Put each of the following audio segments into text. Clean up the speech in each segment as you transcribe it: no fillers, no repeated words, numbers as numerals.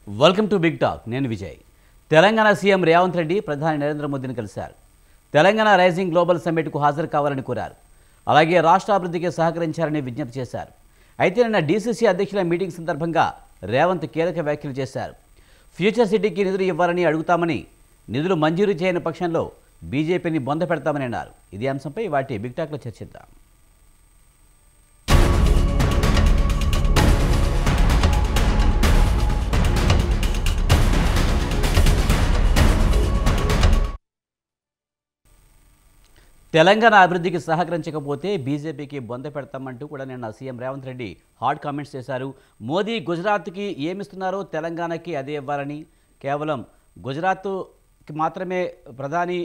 Welcome to big talk. నేను Vijay. Telangana CM Revanth Reddy ప్రధాని నరేంద్ర మోదీని కలిశారు. తెలంగాణ రైజింగ్ గ్లోబల్ సమ్మిట్కు హాజరు కావాలని కోరారు. అలాగే రాష్ట్ర అభివృద్ధికి సహకరించాలని విజ్ఞప్తి చేశారు. అయితే నిన్న డీసీసీ అధ్యక్షుల మీటింగ్ సందర్భంగా రేవంత్ కీలక వ్యాఖ్యలు చేశారు. ఫ్యూచర్ సిటీకి నిధులు ఇవ్వాలని అడుగుతామని, నిధులు మంజూరు చేయని పక్షంలో బీజేపీని బొంద పెడతామని అన్నారు. ఇదే అంశంపై వాటి బిగ్ టాక్లో చర్చిద్దాం. తెలంగాణ అభివృద్ధికి సహకరించకపోతే బీజేపీకి బొంద పెడతామంటూ కూడా నిన్న CM Revanth Reddy hot comments చేశారు. మోదీ గుజరాత్కి ఏమిస్తున్నారో తెలంగాణకి అదే ఇవ్వాలని, కేవలం గుజరాత్కి మాత్రమే ప్రధాని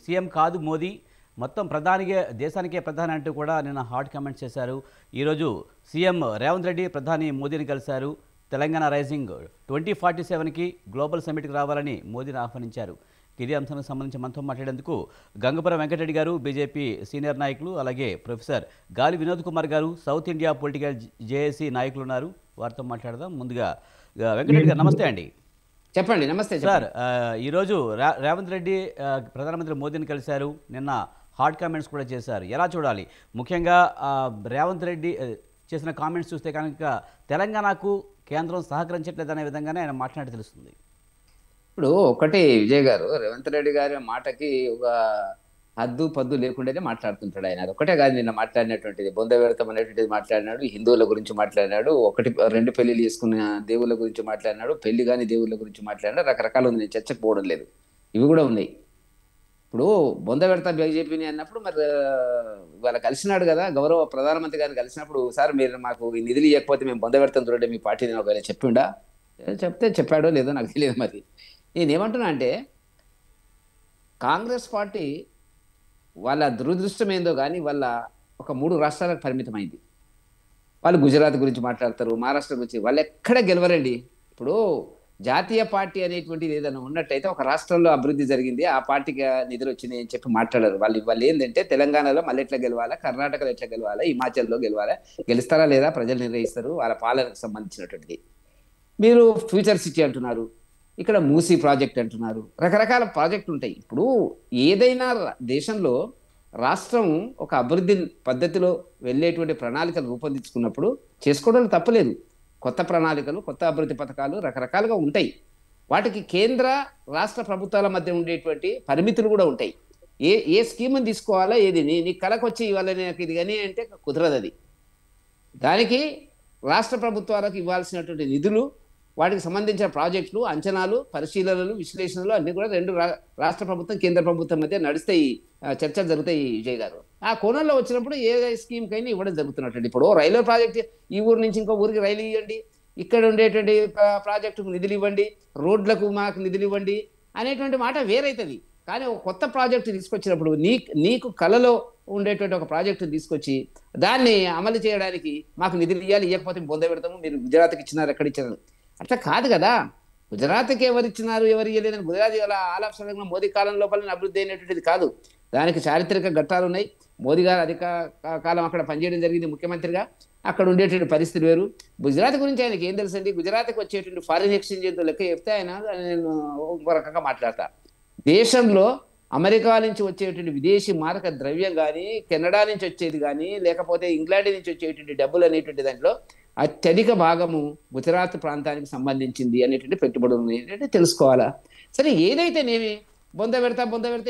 సీఎం కాదు మోదీ, మొత్తం ప్రధానిగా దేశానికే ప్రధాని అంటూ కూడా నిన్న హాట్ కామెంట్స్ చేశారు. ఈరోజు సీఎం రేవంత్ రెడ్డి ప్రధాని మోదీని కలిశారు. తెలంగాణ రైజింగ్ 2047కి గ్లోబల్ సమ్మిట్కి రావాలని మోదీని ఆహ్వానించారు. ఇదే అంశానికి సంబంధించి మనతో మాట్లాడేందుకు గంగపురం వెంకటరెడ్డి గారు, బీజేపీ సీనియర్ నాయకులు, అలాగే ప్రొఫెసర్ గాలి వినోద్ కుమార్ గారు, సౌత్ ఇండియా పొలిటికల్ జేఏసీ నాయకులు ఉన్నారు. వారితో మాట్లాడదాం. ముందుగా వెంకటరెడ్డి గారు నమస్తే అండి. చెప్పండి. నమస్తే సార్. ఈరోజు రేవంత్ రెడ్డి ప్రధానమంత్రి మోదీని కలిశారు. నిన్న హాట్ కామెంట్స్ కూడా చేశారు. ఎలా చూడాలి? ముఖ్యంగా రేవంత్ రెడ్డి చేసిన కామెంట్స్ చూస్తే కనుక తెలంగాణకు కేంద్రం సహకరించట్లేదనే విధంగానే ఆయన మాట్లాడి తెలుస్తుంది. ఇప్పుడు ఒకటి విజయ్ గారు, రేవంత్ రెడ్డి గారి మాటకి ఒక హద్దు పద్దు లేకుండానే మాట్లాడుతుంటాడు ఆయన. ఒకటే కాదు, నిన్న మాట్లాడినటువంటిది బొంద వెడతాం అనేటువంటిది మాట్లాడినాడు, హిందువుల గురించి మాట్లాడినాడు, ఒకటి రెండు పెళ్లిళ్ళు చేసుకున్న దేవుళ్ళ గురించి మాట్లాడినాడు, పెళ్లి కాని దేవుళ్ళ గురించి మాట్లాడినాడు. రకరకాలు ఉంది, నేను చర్చకు పోవడం లేదు, ఇవి కూడా ఉన్నాయి. ఇప్పుడు బొంద పెడతా బీజేపీని అన్నప్పుడు మరి వాళ్ళ కలిసినాడు కదా, గౌరవ ప్రధానమంత్రి గారిని కలిసినప్పుడు, సార్ మీరు మాకు ఈ నిధులు ఇవ్వకపోతే మేము బొంద పెడతాం చూడండి మీ పార్టీని ఒకవేళ చెప్పిండా, చెప్తే చెప్పాడో లేదో నాకు తెలియదు. మరి నేనేమంటున్నా అంటే, కాంగ్రెస్ పార్టీ వాళ్ళ దురదృష్టం ఏందో కానీ వాళ్ళ ఒక 3 రాష్ట్రాలకు పరిమితమైంది. వాళ్ళు గుజరాత్ గురించి మాట్లాడతారు, మహారాష్ట్ర గురించి, వాళ్ళు ఎక్కడ గెలవరండి. ఇప్పుడు జాతీయ పార్టీ అనేటువంటిది ఏదైనా ఉన్నట్టయితే ఒక రాష్ట్రంలో అభివృద్ధి జరిగింది, ఆ పార్టీకి నిధులు వచ్చినాయి అని చెప్పి మాట్లాడరు. వాళ్ళు ఏంటంటే తెలంగాణలో మళ్ళీ ఎట్లా గెలవాలా, కర్ణాటకలో ఎట్లా గెలవాలా, హిమాచల్లో గెలవాలా, గెలుస్తారా లేదా ప్రజలు నిర్ణయిస్తారు, వాళ్ళ పాలనకు సంబంధించినటువంటిది. మీరు ఫ్యూచర్ సిటీ అంటున్నారు, ఇక్కడ మూసీ ప్రాజెక్ట్ అంటున్నారు, రకరకాల ప్రాజెక్టులు ఉంటాయి. ఇప్పుడు ఏదైనా దేశంలో రాష్ట్రం ఒక అభివృద్ధి పద్ధతిలో వెళ్ళేటువంటి ప్రణాళికలు రూపొందించుకున్నప్పుడు చేసుకోవడం తప్పలేదు. కొత్త ప్రణాళికలు, కొత్త అభివృద్ధి పథకాలు రకరకాలుగా ఉంటాయి. వాటికి కేంద్ర రాష్ట్ర ప్రభుత్వాల మధ్య ఉండేటువంటి పరిమితులు కూడా ఉంటాయి. ఏ స్కీమ్ని తీసుకోవాలా, ఏది నీ కళకు వచ్చి ఇవ్వాలని నాకు ఇది కానీ అంటే కుదరదు. అది దానికి రాష్ట్ర ప్రభుత్వాలకు ఇవ్వాల్సినటువంటి నిధులు, వాటికి సంబంధించిన ప్రాజెక్టులు, అంచనాలు, పరిశీలనలు, విశ్లేషణలు అన్ని కూడా రెండు రాష్ట్ర ప్రభుత్వం కేంద్ర ప్రభుత్వం మధ్య నడుస్తాయి, చర్చలు జరుగుతాయి విజయ్ గారు. ఆ కోణంలో వచ్చినప్పుడు ఏ స్కీమ్ కైనా ఇవ్వడం జరుగుతున్నట్టు. ఇప్పుడు రైల్వే ప్రాజెక్ట్ ఈ ఊరు నుంచి ఇంకో ఊరికి రైలు ఇవ్వండి, ఇక్కడ ఉండేటువంటి ప్రాజెక్టుకు నిధులు ఇవ్వండి, రోడ్లకు మాకు నిధులు ఇవ్వండి అనేటువంటి మాట వేరైతుంది. కానీ ఒక కొత్త ప్రాజెక్టు తీసుకొచ్చినప్పుడు నీకు కళలో ఉండేటువంటి ఒక ప్రాజెక్టు తీసుకొచ్చి దాన్ని అమలు చేయడానికి మాకు నిధులు ఇవ్వాలి, ఇవ్వకపోతే బొంద పెడతాము, మీరు గుజరాత్కి ఇచ్చినారు ఎక్కడ ఇచ్చినారు, అట్లా కాదు కదా. గుజరాత్కి ఎవరు ఇచ్చినారు ఎవరు ఇవ్వలేదని గుజరాత్ ఆలాపసరంగా మోదీ కాలం లోపల అభివృద్ధి అయినటువంటిది కాదు. దానికి చారిత్రక ఘట్టాలు ఉన్నాయి. మోదీ గారు అధిక కాలం అక్కడ పనిచేయడం జరిగింది ముఖ్యమంత్రిగా, అక్కడ ఉండేటువంటి పరిస్థితి వేరు. గుజరాత్ గురించి ఆయనకి ఏం తెలుసండి? గుజరాత్కి వచ్చేటువంటి ఫారిన్ ఎక్స్చేంజ్ ఎంతో లెక్క చెప్తే నేను ఒక రకంగా మాట్లాడతా. దేశంలో అమెరికా నుంచి వచ్చేటువంటి విదేశీ మారక ద్రవ్యం కానీ, కెనడా నుంచి వచ్చేది కానీ, లేకపోతే ఇంగ్లాండ్ నుంచి వచ్చేటువంటి డబ్బులు అనేటువంటి దాంట్లో అత్యధిక భాగము గుజరాత్ ప్రాంతానికి సంబంధించింది అనేటువంటి పెట్టుబడులు ఉన్నాయి తెలుసుకోవాలా. సరే, ఏదైతేనేమి బొంద పెడతా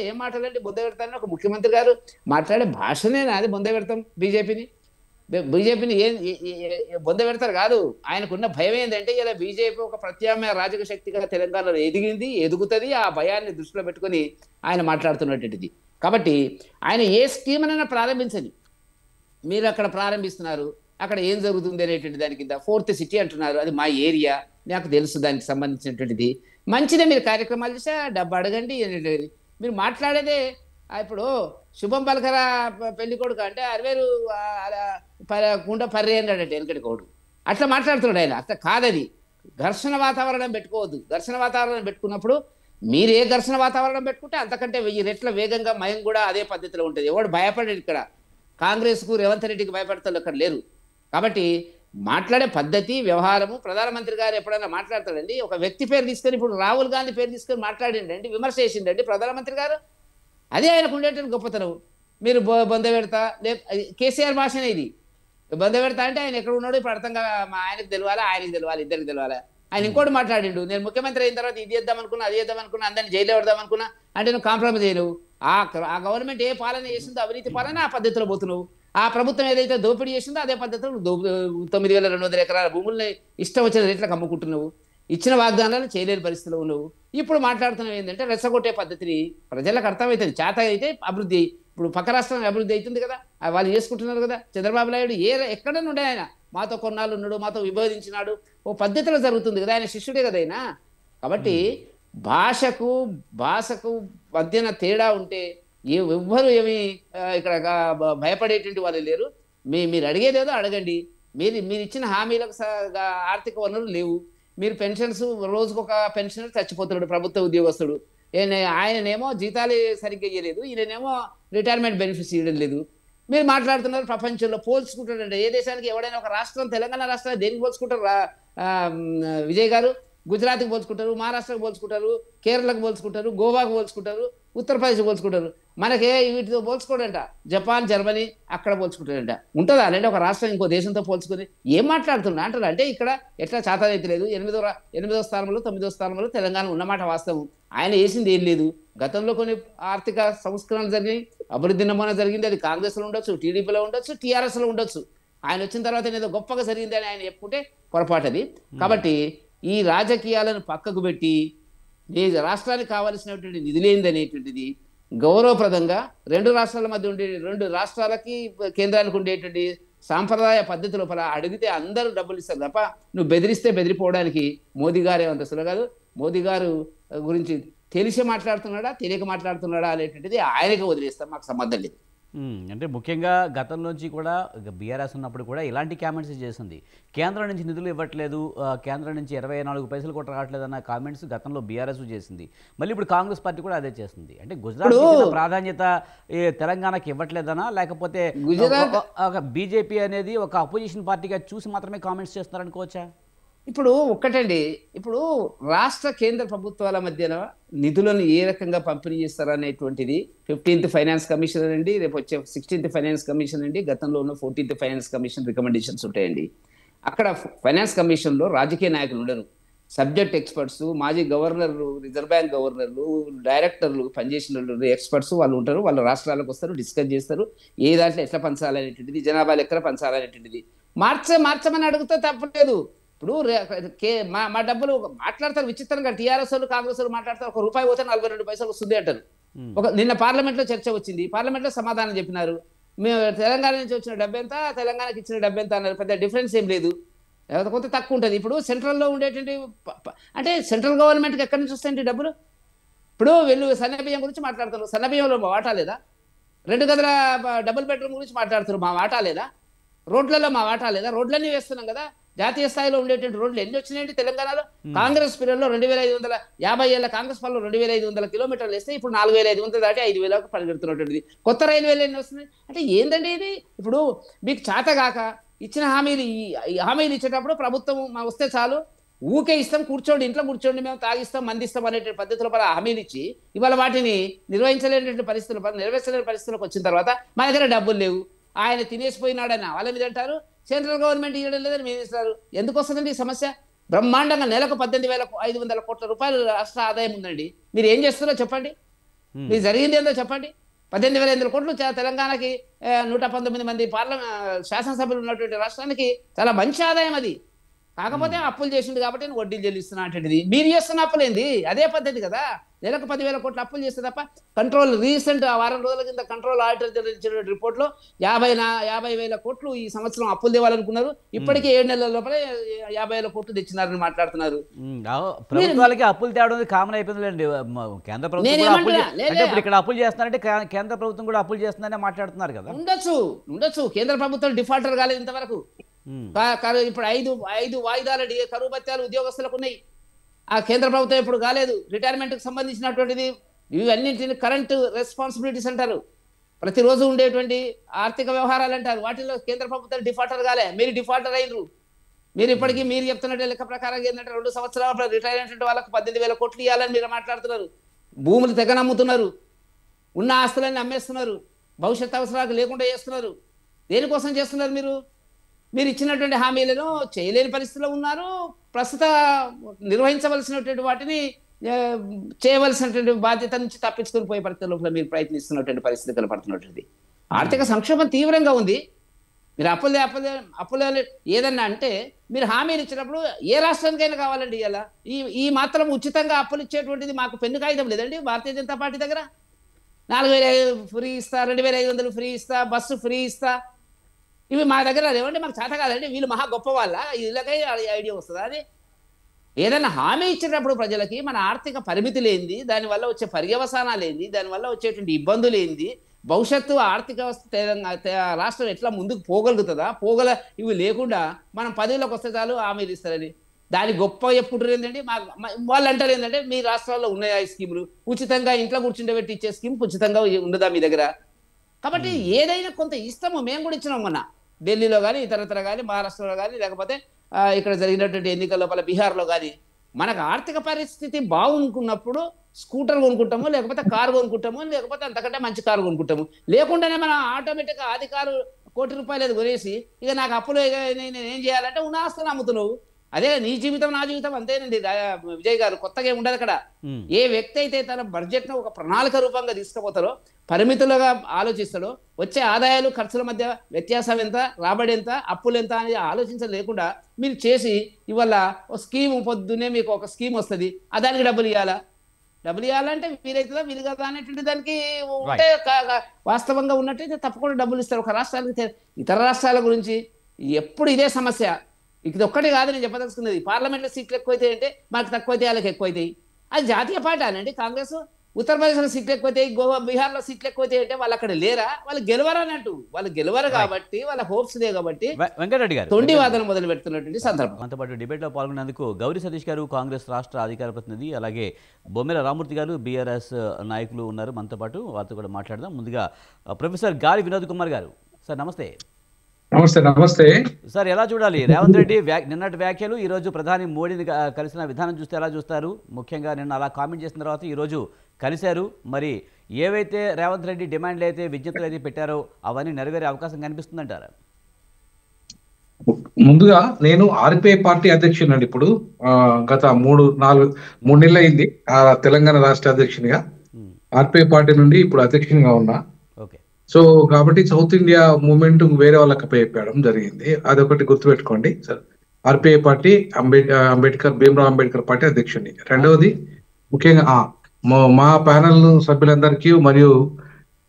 ఏం మాట్లాడండి, బొంద పెడతానని ఒక ముఖ్యమంత్రి గారు మాట్లాడే భాషనే అది బొంద పెడతాం బీజేపీని బొంద పెడతారు కాదు. ఆయనకున్న భయం ఏంటంటే, ఇలా బీజేపీ ఒక ప్రత్యామ్నాయ రాజకీయ శక్తిగా తెలంగాణలో ఎదుగుతుంది, ఆ భయాన్ని దృష్టిలో పెట్టుకొని ఆయన మాట్లాడుతున్నటువంటిది. కాబట్టి ఆయన ఏ స్కీమ్ అయినా ప్రారంభించని, మీరు అక్కడ ప్రారంభిస్తున్నారు, అక్కడ ఏం జరుగుతుంది అనేటువంటి దాని కింద 4th సిటీ అంటున్నారు, అది మా ఏరియా, నాకు తెలుసు దానికి సంబంధించినటువంటిది. మంచిదే, మీరు కార్యక్రమాలు చేస్తే డబ్బు అడగండి అనేటువంటిది. మీరు మాట్లాడేదే ఇప్పుడు శుభం పలకర పెళ్లి కొడుకు అంటే 60,000 కుండ పర్రే అన్నాడంటే వెనకటి కోడు, అట్లా మాట్లాడుతున్నాడు ఆయన. అట్లా కాదది. ఘర్షణ వాతావరణం పెట్టుకోవద్దు. ఘర్షణ వాతావరణం పెట్టుకున్నప్పుడు మీరు ఏ ఘర్షణ వాతావరణం పెట్టుకుంటే అంతకంటే 1000 రెట్ల వేగంగా మయం కూడా అదే పద్ధతిలో ఉంటుంది. ఎవడు భయపడేది ఇక్కడ. కాంగ్రెస్కు రేవంత్ రెడ్డికి భయపడతారు అక్కడ లేరు. కాబట్టి మాట్లాడే పద్ధతి వ్యవహారము. ప్రధానమంత్రి గారు ఎప్పుడైనా మాట్లాడతాడండి? ఒక వ్యక్తి పేరు తీసుకొని, ఇప్పుడు రాహుల్ గాంధీ పేరు తీసుకొని మాట్లాడిండండి, విమర్శ చేసిండండి ప్రధానమంత్రి గారు? అదే ఆయనకు ఉండేటువంటి గొప్పతనం. మీరు బొంద పెడతా కేసీఆర్ భాషనే ఇది. బొంద పెడతా అంటే ఆయన ఎక్కడ ఉన్నాడో ఇప్పుడు అర్థంగా ఆయనకు తెలియాలా, ఆయనకి తెలియాలి, ఇద్దరికి తెలియాలి. ఆయన ఇంకోటి మాట్లాడిండు, నేను ముఖ్యమంత్రి అయిన తర్వాత ఇది చేద్దాం అనుకున్నా, అది చేద్దాం అనుకున్నా, అందరిని జైలు పెడదాం అనుకున్నా అంటే నువ్వు కాంప్రమైజ్ చేయను. ఆ గవర్నమెంట్ ఏ పాలన చేసిందో అవినీతి పాలన, ఆ పద్ధతిలో పోతున్నావు. ఆ ప్రభుత్వం ఏదైతే దోపిడీ చేసిందో అదే పద్ధతిలో 9,200 ఎకరాల భూముల్ని ఇష్టం వచ్చిన రేట్లకు అమ్ముకుంటున్నావు. ఇచ్చిన వాగ్దానాలు చేయలేని పరిస్థితిలో ఉన్నావు. ఇప్పుడు మాట్లాడుతున్నావు ఏంటంటే రెచ్చగొట్టే పద్ధతిని. ప్రజలకు అర్థమవుతుంది, చేత అయితే అభివృద్ధి. ఇప్పుడు పక్క రాష్ట్రం అభివృద్ధి అవుతుంది కదా, వాళ్ళు చేసుకుంటున్నారు కదా. చంద్రబాబు నాయుడు ఎక్కడ నుండే ఆయన మాతో కొన్నాళ్ళు ఉన్నాడు, మాతో విభేదించినాడు, ఓ పద్ధతిలో జరుగుతుంది కదా, ఆయన శిష్యుడే కదా ఆయన. కాబట్టి భాషకు మధ్యన తేడా ఉంటే ఎవ్వరు ఏమి ఇక్కడ భయపడేటువంటి వాళ్ళు లేరు. మీరు అడిగేదేదో అడగండి. మీరు ఇచ్చిన హామీలకు ఆర్థిక వనరులు లేవు. మీరు పెన్షన్స్, రోజుకు ఒక పెన్షనర్ చచ్చిపోతున్నాడు ప్రభుత్వ ఉద్యోగస్తుడు. ఆయననేమో జీతాలు సరిగ్గా ఇవ్వలేదు, ఈయననేమో రిటైర్మెంట్ బెనిఫిట్స్ ఇవ్వడం లేదు. మీరు మాట్లాడుతున్నారు ప్రపంచంలో పోల్చుకుంటారంటే ఏ దేశానికి ఎవడైనా ఒక రాష్ట్రం, తెలంగాణ రాష్ట్రాన్ని దేనికి పోల్చుకుంటారు విజయ్ గారు? గుజరాత్కి పోల్చుకుంటారు, మహారాష్ట్రకు పోల్చుకుంటారు, కేరళకు పోల్చుకుంటారు, గోవాకు పోల్చుకుంటారు, ఉత్తరప్రదేశ్ పోల్చుకుంటారు. మనకే వీటితో పోల్చుకోడంట జపాన్, జర్మనీ అక్కడ పోల్చుకుంటారంట. ఉంటుందా అంటే ఒక రాష్ట్రం ఇంకో దేశంతో పోల్చుకుని ఏం మాట్లాడుతున్నా అంటారు? అంటే ఇక్కడ ఎట్లా చేతనైతే లేదు. 8వ స్థానంలో 9వ స్థానంలో తెలంగాణ ఉన్నమాట వాస్తవం. ఆయన వేసింది ఏం లేదు. గతంలో కొన్ని ఆర్థిక సంస్కరణలు జరిగినాయి, అభివృద్ధి నమూనా జరిగింది. అది కాంగ్రెస్లో ఉండొచ్చు, టీడీపీలో ఉండొచ్చు, టీఆర్ఎస్లో ఉండొచ్చు. ఆయన వచ్చిన తర్వాత ఏదో గొప్పగా జరిగింది అని ఆయన చెప్పుకుంటే పొరపాటు అది. కాబట్టి ఈ రాజకీయాలను పక్కకు పెట్టి ఈ రాష్ట్రానికి కావాల్సినటువంటి నిధులేందనేటువంటిది గౌరవప్రదంగా రెండు రాష్ట్రాల మధ్య ఉండే, రెండు రాష్ట్రాలకి కేంద్రానికి ఉండేటువంటి సాంప్రదాయ పద్ధతి లోపల అడిగితే అందరూ డబ్బులు ఇస్తారు తప్ప నువ్వు బెదిరిస్తే బెదిరిపోవడానికి మోదీ గారు ఏమంత సులభం కాదు. మోదీ గారు గురించి తెలిసి మాట్లాడుతున్నాడా, తెలియక మాట్లాడుతున్నాడా అనేటువంటిది ఆయనకి వదిలేస్తాం, మాకు సంబంధం లేదు. అంటే ముఖ్యంగా గతంలోంచి కూడా బీఆర్ఎస్ ఉన్నప్పుడు కూడా ఇలాంటి కామెంట్స్ చేసింది. కేంద్రం నుంచి నిధులు ఇవ్వట్లేదు, కేంద్రం నుంచి 24 పైసలు కూడా రావట్లేదు అన్న కామెంట్స్ గతంలో బీఆర్ఎస్ చేసింది. మళ్ళీ ఇప్పుడు కాంగ్రెస్ పార్టీ కూడా అదే చేస్తుంది. అంటే గుజరాత్ ప్రాధాన్యత తెలంగాణకి ఇవ్వట్లేదనా, లేకపోతే బీజేపీ అనేది ఒక అపోజిషన్ పార్టీగా చూసి మాత్రమే కామెంట్స్ చేస్తున్నారనుకోవచ్చా? ఇప్పుడు ఒక్కటండి, ఇప్పుడు రాష్ట్ర కేంద్ర ప్రభుత్వాల మధ్యన నిధులను ఏ రకంగా పంపిణీ చేస్తారనేటువంటిది 15th ఫైనాన్స్ కమిషన్ అండి, రేపు వచ్చే 16th ఫైనాన్స్ కమిషన్ అండి, గతంలో ఉన్న 14th ఫైనాన్స్ కమిషన్ రికమెండేషన్స్ ఉంటాయండి. అక్కడ ఫైనాన్స్ కమిషన్లో రాజకీయ నాయకులు ఉండరు, సబ్జెక్ట్ ఎక్స్పర్ట్స్, మాజీ గవర్నర్లు, రిజర్వ్ బ్యాంక్ గవర్నర్లు, డైరెక్టర్లు, పనిచేసిన ఎక్స్పర్ట్స్ వాళ్ళు ఉంటారు. వాళ్ళు రాష్ట్రాలకు వస్తారు, డిస్కస్ చేస్తారు, ఏ దాంట్లో ఎట్లా పంచాలనేటువంటిది, జనాభా లెక్కన పంచాలనేటువంటిది. మార్చమని అడిగితే తప్పలేదు. ఇప్పుడు మా డబ్బులు మాట్లాడతారు విచిత్రంగా, టీఆర్ఎస్ వాళ్ళు కాంగ్రెస్ వాళ్ళు మాట్లాడతారు, ఒక రూపాయి పోతే 42 పైసలు వస్తుంది అంటారు. నిన్న పార్లమెంట్లో చర్చ వచ్చింది, పార్లమెంట్లో సమాధానం చెప్పినారు. మేము తెలంగాణ నుంచి వచ్చిన డబ్బు ఎంత, తెలంగాణకి ఇచ్చిన డబ్బు ఎంత అన్నారు. పెద్ద డిఫరెన్స్ ఏం లేదు, కొంత తక్కువ ఉంటుంది. ఇప్పుడు సెంట్రల్లో ఉండేటువంటి అంటే సెంట్రల్ గవర్నమెంట్కి ఎక్కడి నుంచి వస్తాయండి డబ్బులు? ఇప్పుడు వీళ్ళు సన్నబియ్యం గురించి మాట్లాడుతున్నారు, సన్నబియ్యంలో మా వాటా లేదా? 2 గదుల డబుల్ బెడ్రూమ్ గురించి మాట్లాడుతున్నారు, మా వాటా లేదా? రోడ్లలో మా వాటా లేదా? రోడ్లన్నీ వేస్తున్నాం కదా. జాతీయ స్థాయిలో ఉండేటువంటి రోడ్లు ఎన్ని వచ్చినాయండి తెలంగాణలో? కాంగ్రెస్ పీరియడ్లో 2550 ఏళ్ళ కాంగ్రెస్ పాలనలో 2500 కిలోమీటర్లు వేస్తే ఇప్పుడు 4500 దాటి 5000కు పరిగెడుతున్నటువంటిది. కొత్త రైల్వేలు ఎన్ని వస్తున్నాయి అంటే ఏందండి ఇది? ఇప్పుడు మీకు చేతగాక ఇచ్చిన హామీలు ఇచ్చేటప్పుడు ప్రభుత్వం వస్తే చాలు, ఊకే ఇస్తాం, కూర్చోండి ఇంట్లో కూర్చోండి, మేము తాగిస్తాం మందిస్తాం అనేటువంటి పద్ధతుల పర హామీలు ఇచ్చి ఇవాళ వాటిని నెరవేర్చలేని పరిస్థితులకు వచ్చిన తర్వాత మన దగ్గర డబ్బులు లేవు, ఆయన తినేసిపోయినాడని వాళ్ళ మీద అంటారు, సెంట్రల్ గవర్నమెంట్ ఇవ్వడం లేదని మీరు ఇస్తారు. ఎందుకు వస్తుందండి ఈ సమస్య? బ్రహ్మాండంగా నెలకు 18,500 కోట్ల రూపాయలు రాష్ట్ర ఆదాయం ఉందండి. మీరు ఏం చేస్తున్నారో చెప్పండి, మీరు జరిగింది ఏందో చెప్పండి. 18,500 కోట్లు తెలంగాణకి, 119 మంది శాసనసభ్యులు ఉన్నటువంటి రాష్ట్రానికి చాలా మంచి ఆదాయం అది. కాకపోతే అప్పులు చేసిండు కాబట్టి నేను వడ్డీలు చెల్లిస్తున్నా అంటేది. మీరు చేస్తున్న అప్పులేంది? అదే పద్ధతి కదా, నెలకు 10,000 కోట్లు అప్పులు చేస్తే తప్ప. కంట్రోల్ రీసెంట్ వారం రోజుల కింద కంట్రోల్ ఆడిటర్ ఇచ్చిన రిపోర్ట్లో 50,000 కోట్లు ఈ సంవత్సరం అప్పులు తేవాలనుకున్నారు. ఇప్పటికీ 7 నెలల లోపలే 50,000 కోట్లు తెచ్చినారని మాట్లాడుతున్నారు. ప్రభుత్వాలకి అప్పులు తేవడం కామన్ అయిపోయిందండి. కేంద్ర ప్రభుత్వం ఇక్కడ అప్పులు చేస్తున్నారంటే కేంద్ర ప్రభుత్వం కూడా అప్పులు చేస్తుందని మాట్లాడుతున్నారు కదా. ఉండొచ్చు కేంద్ర ప్రభుత్వం డిఫాల్టర్ కాలేదు ఇంతవరకు. ఇప్పుడు 5 వాయిదాల కరువు భత్యాలు ఉద్యోగస్తులకు ఉన్నాయి, ఆ కేంద్ర ప్రభుత్వం ఎప్పుడు కాలేదు. రిటైర్మెంట్కి సంబంధించినటువంటిది ఇవన్నింటిని కరెంట్ రెస్పాన్సిబిలిటీస్ అంటారు, ప్రతిరోజు ఉండేటువంటి ఆర్థిక వ్యవహారాలు అంటారు. వాటిల్లో కేంద్ర ప్రభుత్వం డిఫాల్టర్ కాలే, మీరు డిఫాల్టర్ అయినరు. మీరు ఇప్పటికీ మీరు చెప్తున్నట్టు లెక్క ప్రకారం ఏంటంటే 2 సంవత్సరాల రిటైర్ అయినటువంటి వాళ్ళకు 18,000 కోట్లు ఇవ్వాలని మీరు మాట్లాడుతున్నారు. భూములు తెగ నమ్ముతున్నారు, ఉన్న ఆస్తులన్నీ అమ్మేస్తున్నారు, భవిష్యత్ అవసరాలకు లేకుండా చేస్తున్నారు. దేనికోసం చేస్తున్నారు మీరు? మీరు ఇచ్చినటువంటి హామీలను చేయలేని పరిస్థితిలో ఉన్నారు. ప్రస్తుత నిర్వహించవలసినటువంటి వాటిని చేయవలసినటువంటి బాధ్యత నుంచి తప్పించుకొని పోయే పరిస్థితుల్లో మీరు ప్రయత్నిస్తున్నటువంటి పరిస్థితి కనపడుతున్నటువంటి ఆర్థిక సంక్షోభం తీవ్రంగా ఉంది. మీరు అప్పులే ఏదన్నా అంటే మీరు హామీలు ఇచ్చినప్పుడు ఏ రాష్ట్రానికైనా కావాలండి. ఇలా ఈ మాత్రం ఉచితంగా అప్పులు ఇచ్చేటువంటిది మాకు పెన్ను కాగితం లేదండి భారతీయ జనతా పార్టీ దగ్గర. 4,000 ఫ్రీ ఇస్తా, 2,500 ఫ్రీ ఇస్తా, బస్సు ఫ్రీ ఇస్తా, ఇవి మా దగ్గర లేవండి, మాకు చేత కాదండి. వీళ్ళు మహా గొప్ప వాళ్ళ, వీళ్ళకై ఐడియా వస్తుంది. అది ఏదైనా హామీ ఇచ్చేటప్పుడు ప్రజలకి మన ఆర్థిక పరిమితి లేనిది, దానివల్ల వచ్చే పర్యవసానాలు ఏంది, దానివల్ల వచ్చేటువంటి ఇబ్బందులు ఏంది, భవిష్యత్తు ఆర్థిక వ్యవస్థ రాష్ట్రం ఎట్లా ముందుకు పోగలుగుతుందా, ఇవి లేకుండా మనం పదవిలోకి వస్తే చాలు హామీలు ఇస్తారని దాని గొప్ప చెప్పుకుంటారు ఏంటంటే వాళ్ళు అంటారు ఏంటంటే మీ రాష్ట్రాల్లో ఉన్నాయా ఈ స్కీములు, ఉచితంగా ఇంట్లో కూర్చుండబెట్టి ఇచ్చే స్కీమ్ ఉచితంగా ఉండదా మీ దగ్గర? కాబట్టి ఏదైనా కొంత ఇస్తాము. మేము కూడా ఇచ్చినాం మొన్న ఢిల్లీలో కానీ ఇతరత్ర కానీ మహారాష్ట్రలో కానీ లేకపోతే ఇక్కడ జరిగినటువంటి ఎన్నికల లోపల బీహార్లో కానీ మనకు ఆర్థిక పరిస్థితి బాగుంటున్నప్పుడు స్కూటర్ కొనుక్కుంటాము, లేకపోతే కారు కొనుక్కుంటాము, లేకపోతే అంతకంటే మంచి కారు కొనుక్కుంటాము. లేకుండానే మనం ఆటోమేటిక్గా అది కారు ₹1,00,00,000 కొనేసి ఇక నాకు అప్పులు నేను ఏం చేయాలంటే ఉన్న ఆస్తులు అమ్ముతున్నావు. అదే నీ జీవితం నా జీవితం అంతేనండి విజయ్ గారు, కొత్తగా ఉండదు అక్కడ. ఏ వ్యక్తి అయితే తన బడ్జెట్ను ఒక ప్రణాళిక రూపంగా తీసుకుపోతారో, పరిమితులుగా ఆలోచిస్తాడో, వచ్చే ఆదాయాలు ఖర్చుల మధ్య వ్యత్యాసం ఎంత, రాబడి ఎంత, అప్పులు ఎంత అనేది ఆలోచించలేకుండా మీరు చేసి ఇవాళ ఒక స్కీమ్ పొద్దున్నే మీకు ఒక స్కీమ్ వస్తుంది, దానికి డబ్బులు ఇవ్వాలంటే వీలైతుందా వీలు కదా అనేటువంటి దానికి ఉంటే వాస్తవంగా ఉన్నట్టయితే తప్పకుండా డబ్బులు ఇస్తారు. ఒక రాష్ట్రానికి ఇతర రాష్ట్రాల గురించి ఎప్పుడు ఇదే సమస్య. ఇది ఒక్కటి కాదు నేను చెప్పదలుచుకున్నది. పార్లమెంట్లో సీట్లు ఎక్కువైతే అంటే మనకు తక్కువైతే వాళ్ళకి ఎక్కువైతాయి. అది జాతీయ పార్టీ అనండి కాంగ్రెస్. ఉత్తరప్రదేశ్లో సీట్లు ఎక్కువైతాయి, బీహార్లో సీట్లు ఎక్కువైతే అంటే వాళ్ళు అక్కడ లేరా? వాళ్ళు గెలవరు అన్నట్టు. వాళ్ళు గెలవరు కాబట్టి వాళ్ళ హోప్స్ లే కాబట్టి వెంకటరెడ్డి గారు తొండి వాదన మొదలు పెడుతున్నటువంటి సందర్భం. మనతో పాటు డిబేట్లో పాల్గొన్నందుకు గౌరీ సతీష్ గారు కాంగ్రెస్ రాష్ట్ర అధికార ప్రతినిధి, అలాగే బొమ్మెల రామూర్తి గారు బీఆర్ఎస్ నాయకులు ఉన్నారు మనతో పాటు. వారితో కూడా మాట్లాడదాం. ముందుగా ప్రొఫెసర్ గాలి వినోద్ కుమార్ గారు, సార్ నమస్తే. నమస్తే సార్, ఎలా చూడాలి రేవంత్ రెడ్డి నిన్నటి వ్యాఖ్యలు, ఈరోజు ప్రధాని మోడీని కలిసిన విధానం చూస్తే ఎలా చూస్తారు? ముఖ్యంగా నిన్న అలా కామెంట్ చేసిన తర్వాత ఈరోజు కలిశారు. మరి ఏవైతే రేవంత్ రెడ్డి డిమాండ్లు అయితే విజ్ఞప్తులు అయితే పెట్టారో అవన్నీ నెరవేరే అవకాశం కనిపిస్తుందంటారా? ముందుగా నేను ఆర్పిఐ పార్టీ అధ్యక్షుడు అండి. ఇప్పుడు గత 3 నెలలు అయింది తెలంగాణ రాష్ట్ర అధ్యక్షునిగా. ఆర్పిఐ పార్టీ నుండి ఇప్పుడు అధ్యక్షునిగా ఉన్నా. సో కాబట్టి సౌత్ ఇండియా మూవ్మెంట్ వేరే వాళ్ళకి చెప్పడం జరిగింది. అదొకటి గుర్తుపెట్టుకోండి sir. RPI party Bhimrao Ambedkar party అధ్యక్షుడిని. రెండవది ముఖ్యంగా మా ప్యానల్ సభ్యులందరికీ మరియు